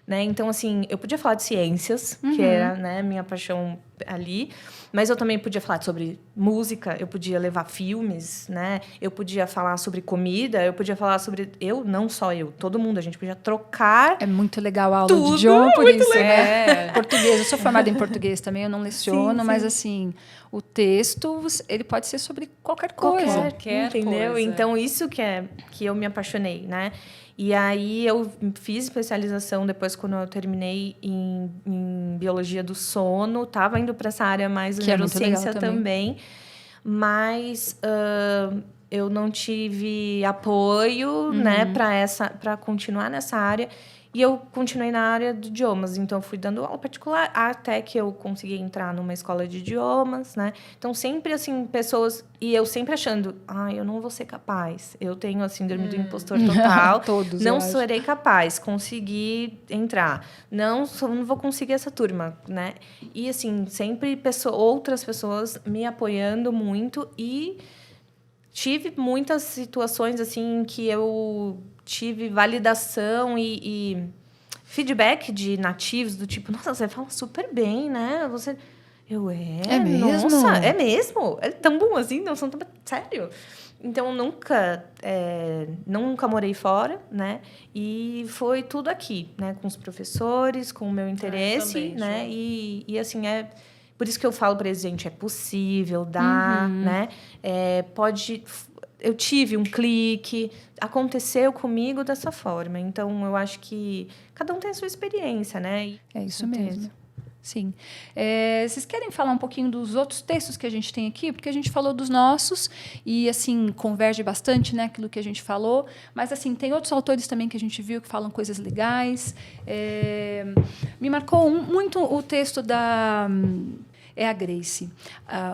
né? Então, assim, eu podia falar de ciências, que era, né, minha paixão ali, mas eu também podia falar sobre música, eu podia levar filmes, né? Eu podia falar sobre comida, eu podia falar sobre... não só eu, todo mundo, a gente podia trocar... É muito legal a aula tudo, de idioma, por isso, legal. né? Português, eu sou formada em português também, eu não leciono, sim. mas, assim, o texto, ele pode ser sobre qualquer coisa. Qualquer entendeu? coisa. Então, isso que eu me apaixonei, né? E aí, eu fiz especialização depois, quando eu terminei em biologia do sono. Estava indo para essa área mais de neurociência também. Mas eu não tive apoio, né, para continuar nessa área. E eu continuei na área de idiomas. Então, eu fui dando aula particular até que eu consegui entrar numa escola de idiomas, né? Então, sempre, assim, pessoas... E eu sempre achando, eu não vou ser capaz. Eu tenho a síndrome do impostor total. Todos, não serei capaz. Consegui entrar. Não vou conseguir essa turma, né? E, assim, sempre outras pessoas me apoiando muito. E tive muitas situações, assim, que eu... tive validação e feedback de nativos, do tipo, nossa, você fala super bem, né? É mesmo? Nossa, é mesmo? É tão bom assim? Não são tão... Sério? Então, nunca morei fora, né? E foi tudo aqui, né? Com os professores, com o meu interesse, também, né? E assim, por isso que eu falo para eles, gente, é possível, dá, né? Pode... Eu tive um clique, aconteceu comigo dessa forma. Então, eu acho que cada um tem a sua experiência, né? É isso mesmo. Sim. Vocês querem falar um pouquinho dos outros textos que a gente tem aqui? Porque a gente falou dos nossos e, assim, converge bastante, né, aquilo que a gente falou. Mas, assim, tem outros autores também que a gente viu que falam coisas legais. Me marcou muito o texto da... a Grace.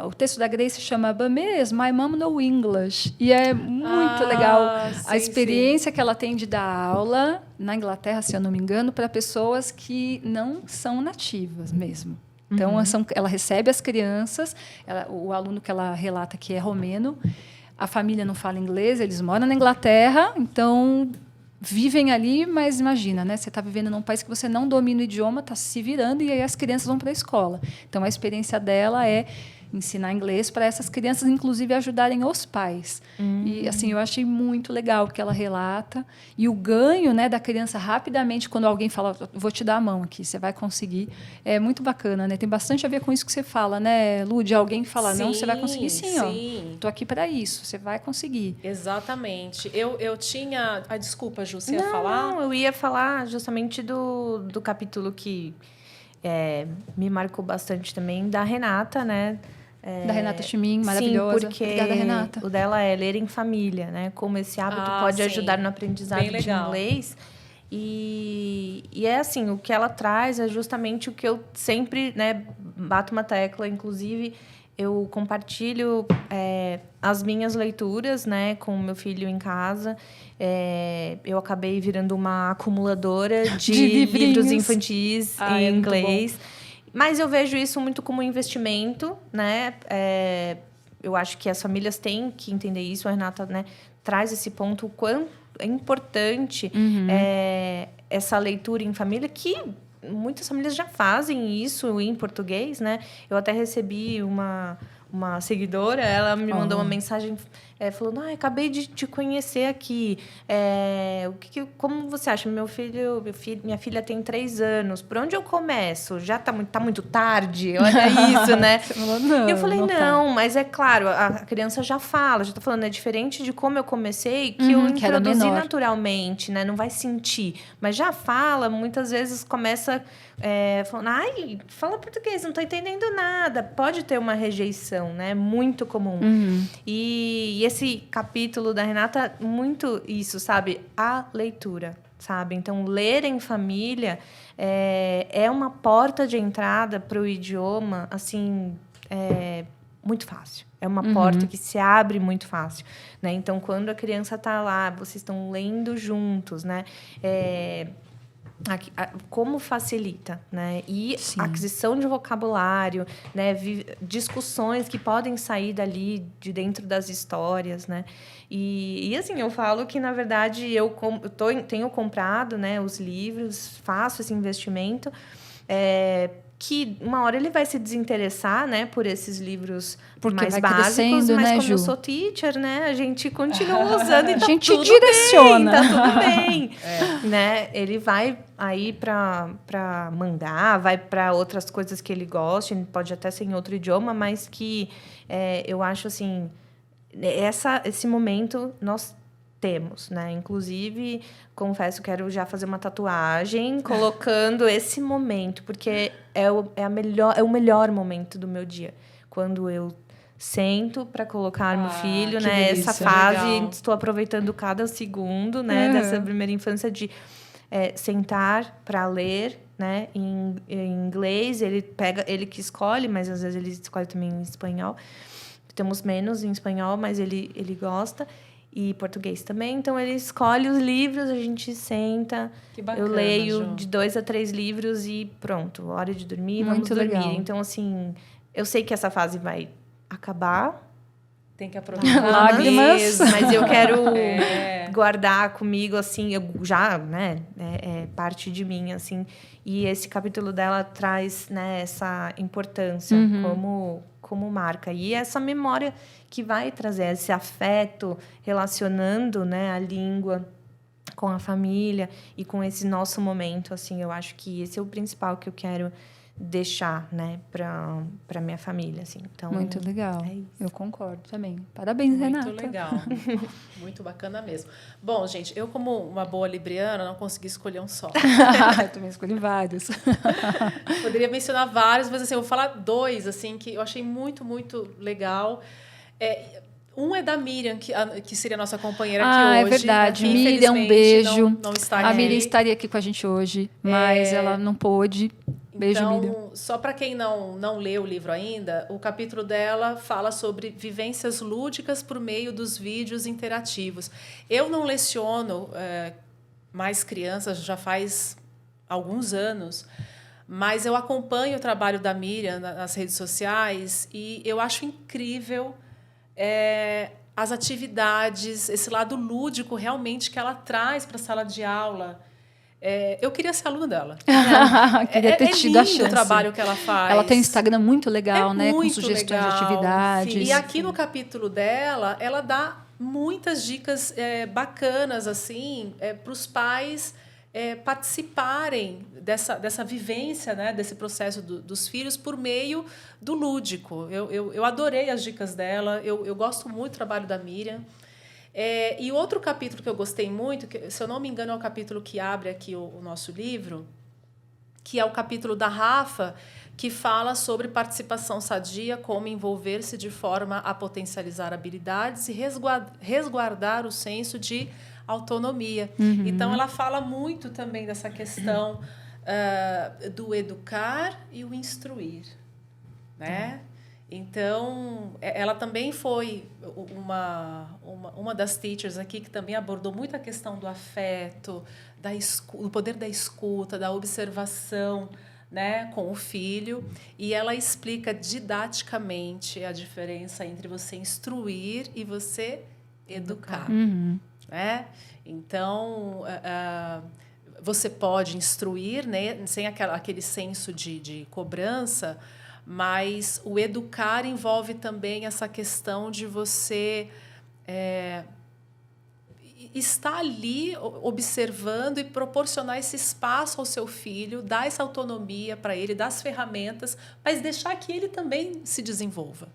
O texto da Grace chama Bames, My Mom No English. E é muito legal a experiência que ela tem de dar aula na Inglaterra, se eu não me engano, para pessoas que não são nativas mesmo. Então, ela recebe as crianças, o aluno que ela relata que é romeno, a família não fala inglês, eles moram na Inglaterra, então vivem ali, mas imagina, né? Você está vivendo num país que você não domina o idioma, está se virando e aí as crianças vão para a escola. Então, a experiência dela é ensinar inglês para essas crianças, inclusive ajudarem os pais. E assim, eu achei muito legal o que ela relata. E o ganho, né, da criança rapidamente, quando alguém fala, vou te dar a mão aqui, você vai conseguir, é muito bacana, né? Tem bastante a ver com isso que você fala, né, Lu? De alguém falar, não, você vai conseguir sim. Ó. Estou aqui para isso, você vai conseguir. Exatamente. Eu tinha... desculpa, Ju, você ia falar? Não, eu ia falar justamente do capítulo que me marcou bastante também, da Renata, né? Da Renata Chimin, maravilhosa. Sim, porque obrigada, Renata. o dela é ler em família, né? Como esse hábito pode ajudar no aprendizado de inglês. E é assim, o que ela traz é justamente o que eu sempre, né, bato uma tecla, inclusive eu compartilho as minhas leituras, né, com o meu filho em casa. Eu acabei virando uma acumuladora de livros infantis em inglês. Mas eu vejo isso muito como investimento, né? Eu acho que as famílias têm que entender isso. A Renata, né, traz esse ponto, o quanto é importante essa leitura em família, que muitas famílias já fazem isso em português, né? Eu até recebi uma seguidora, ela me mandou uma mensagem falando, acabei de te conhecer aqui. Como você acha? Minha filha tem 3 anos. Por onde eu começo? Já tá muito tarde? Olha isso, né? Você falou, não, eu falei, não, mas é claro, a criança já fala, já tá falando, é diferente de como eu comecei, que eu introduzi naturalmente, né? Não vai sentir. Mas já fala, muitas vezes começa falando, fala português, não tô entendendo nada. Pode ter uma rejeição, né? Muito comum. E esse capítulo da Renata, muito isso, sabe? A leitura, sabe? Então, ler em família é uma porta de entrada para o idioma, assim, muito fácil. É uma porta que se abre muito fácil, né? Então, quando a criança está lá, vocês estão lendo juntos, né? Como facilita, né? E Sim. a aquisição de vocabulário, né? Discussões que podem sair dali, de dentro das histórias, né? E assim, eu falo que, na verdade, tenho comprado, né, os livros, faço esse investimento, que uma hora ele vai se desinteressar, né, por esses livros mais básicos, mas né, como eu sou teacher, né, a gente continua usando e tá a gente tudo direciona. Bem, tá tudo bem. Né? Ele vai aí para mangá, vai para outras coisas que ele gosta, pode até ser em outro idioma, mas que eu acho assim, esse momento nós temos, né? Inclusive, confesso, quero já fazer uma tatuagem colocando esse momento, porque é o melhor momento do meu dia. Quando eu sento para colocar meu filho, né? Delícia, essa fase, legal. Estou aproveitando cada segundo, né? Dessa primeira infância de sentar para ler, né? Em inglês, ele que escolhe, mas às vezes ele escolhe também em espanhol. Temos menos em espanhol, mas ele gosta. E português também. Então, ele escolhe os livros, a gente senta. Que bacana, eu leio Ju. de 2 a 3 livros e pronto. Hora de dormir, Muito vamos dormir. legal. Então, assim, eu sei que essa fase vai acabar. Tem que aproveitar Lágrimas. mesmo. Mas eu quero guardar comigo, assim, eu já, né? É parte de mim, assim. E esse capítulo dela traz, né, essa importância como marca. E essa memória que vai trazer esse afeto, relacionando, né, a língua com a família e com esse nosso momento, assim, eu acho que esse é o principal que eu quero deixar, né, para minha família, assim. Então, muito legal. É isso. Eu concordo também. Parabéns, Renata. Muito legal. Muito bacana mesmo. Bom, gente, eu como uma boa libriana não consegui escolher um só. Eu também escolhi vários. Poderia mencionar vários, mas assim, eu vou falar 2 assim que eu achei muito, muito legal. Um é da Miriam, que seria a nossa companheira aqui hoje. É verdade. Que, Miriam, um beijo. Não está aqui. A Miriam estaria aqui com a gente hoje, mas ela não pôde. Beijo, então, Miriam. Só para quem não leu o livro ainda, o capítulo dela fala sobre vivências lúdicas por meio dos vídeos interativos. Eu não leciono mais crianças, já faz alguns anos, mas eu acompanho o trabalho da Miriam nas redes sociais e eu acho incrível as atividades, esse lado lúdico realmente que ela traz para a sala de aula. Eu queria ser aluna dela. Queria ter tido a chance. O trabalho que ela faz. Ela tem um Instagram muito legal, né? Muito com sugestões legal. de atividades. Sim. E aqui no capítulo dela, ela dá muitas dicas bacanas assim, para os pais participarem dessa vivência, né, desse processo dos filhos por meio do lúdico. Eu adorei as dicas dela, eu gosto muito do trabalho da Miriam. E outro capítulo que eu gostei muito, que, se eu não me engano, é o capítulo que abre aqui o nosso livro, que é o capítulo da Rafa, que fala sobre participação sadia, como envolver-se de forma a potencializar habilidades e resguardar o senso de autonomia. Então, ela fala muito também dessa questão do educar e o instruir, né? Então, ela também foi uma das teachers aqui que também abordou muito a questão do afeto, do poder da escuta, da observação, né, com o filho. E ela explica didaticamente a diferença entre você instruir e você educar. Né? Então, você pode instruir, né, sem aquele senso de cobrança, mas o educar envolve também essa questão de você estar ali observando e proporcionar esse espaço ao seu filho, dar essa autonomia para ele, dar as ferramentas, mas deixar que ele também se desenvolva.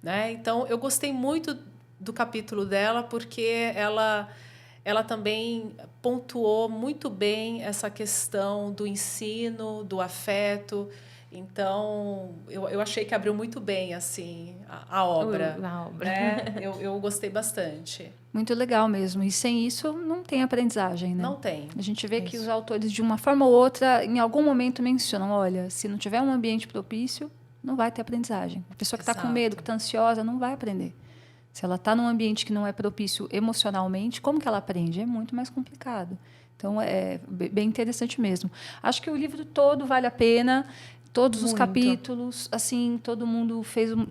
Né? Então, eu gostei muito do capítulo dela, porque ela também pontuou muito bem essa questão do ensino, do afeto. Então, eu achei que abriu muito bem assim, a obra. Né? Eu gostei bastante. Muito legal mesmo. E sem isso, não tem aprendizagem, né? Não tem. A gente vê que os autores, de uma forma ou outra, em algum momento mencionam, olha, se não tiver um ambiente propício, não vai ter aprendizagem. A pessoa que está com medo, que está ansiosa, não vai aprender. Se ela está num ambiente que não é propício emocionalmente, como que ela aprende? É muito mais complicado. Então, é bem interessante mesmo. Acho que o livro todo vale a pena. Todos os capítulos, assim, todo mundo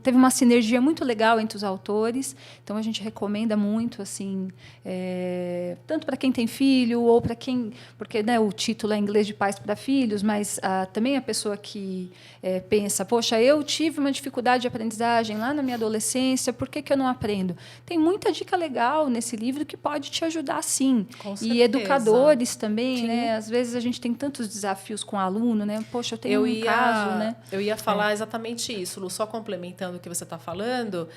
teve uma sinergia muito legal entre os autores. Então, a gente recomenda muito, assim, tanto para quem tem filho ou para quem... Porque, né, o título é Inglês de Pais para Filhos, mas também a pessoa que pensa, poxa, eu tive uma dificuldade de aprendizagem lá na minha adolescência, por que eu não aprendo? Tem muita dica legal nesse livro que pode te ajudar, sim. Com certeza. E educadores também, Sim. né? Às vezes a gente tem tantos desafios com aluno, né? Poxa, eu tenho um caso... Né? Eu ia falar exatamente isso, Lu, só complementando o que você está falando.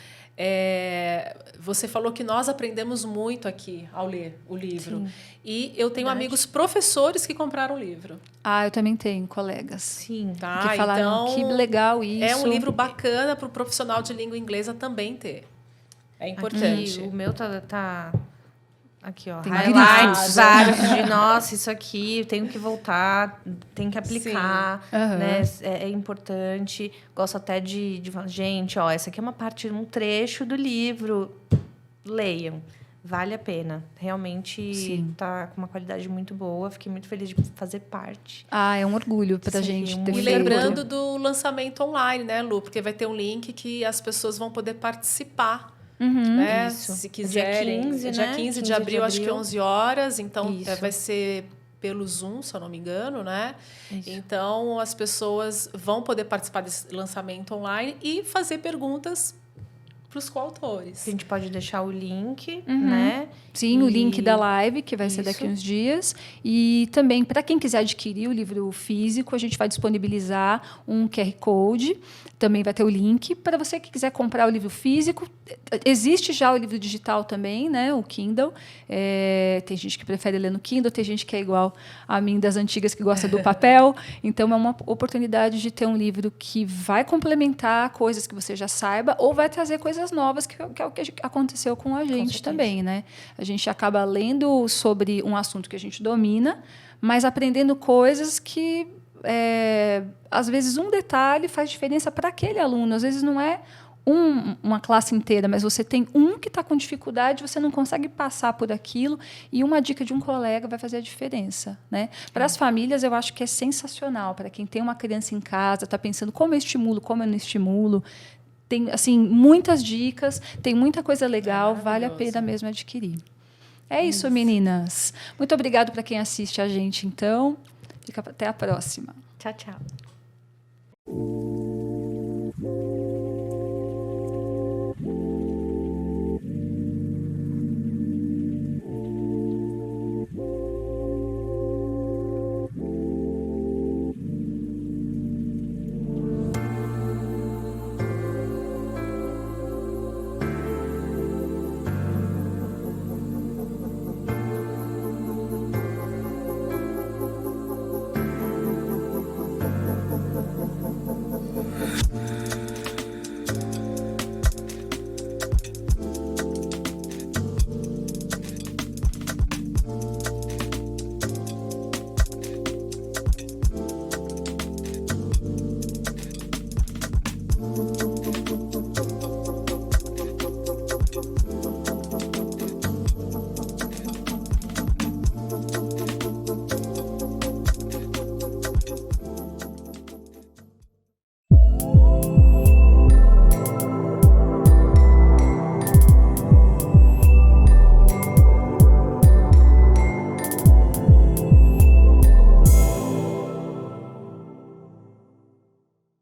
Você falou que nós aprendemos muito aqui ao ler o livro. Sim. E eu tenho amigos professores que compraram o livro. Eu também tenho colegas. Sim. Tá? Que falaram, Então, que legal isso. É um livro bacana para o profissional de língua inglesa também ter. É importante. Aqui, o meu tá aqui, ó. Tem Highlights, vários de, nossa, isso aqui, eu tenho que voltar, tem que aplicar, né? É importante. Gosto até de falar, gente, ó, essa aqui é uma parte, um trecho do livro. Leiam. Vale a pena. Realmente está com uma qualidade muito boa. Fiquei muito feliz de fazer parte. É um orgulho para a gente ter E feito. lembrando do lançamento online, né, Lu? Porque vai ter um link que as pessoas vão poder participar. Né? Se quiserem. Dia 15 de abril, acho que 11 horas. Então, vai ser pelo Zoom, se eu não me engano, né? Isso. Então, as pessoas vão poder participar desse lançamento online e fazer perguntas para os coautores. A gente pode deixar o link, né? Sim, o link da live, que vai ser daqui uns dias. E também, para quem quiser adquirir o livro físico, a gente vai disponibilizar um QR Code. Também vai ter o link. Para você que quiser comprar o livro físico, existe já o livro digital também, né? O Kindle. Tem gente que prefere ler no Kindle, tem gente que é igual a mim, das antigas, que gosta do papel. Então, é uma oportunidade de ter um livro que vai complementar coisas que você já saiba ou vai trazer coisas novas, que é o que aconteceu com a gente também, né? A gente acaba lendo sobre um assunto que a gente domina, mas aprendendo coisas que, às vezes, um detalhe faz diferença para aquele aluno. Às vezes, não é uma classe inteira, mas você tem um que está com dificuldade, você não consegue passar por aquilo, e uma dica de um colega vai fazer a diferença, né? Para as famílias, eu acho que é sensacional. Para quem tem uma criança em casa, está pensando como eu estimulo, como eu não estimulo, tem assim muitas dicas, tem muita coisa legal, vale a pena mesmo adquirir. É isso, meninas. Muito obrigado para quem assiste a gente, então. Fica até a próxima. Tchau, tchau.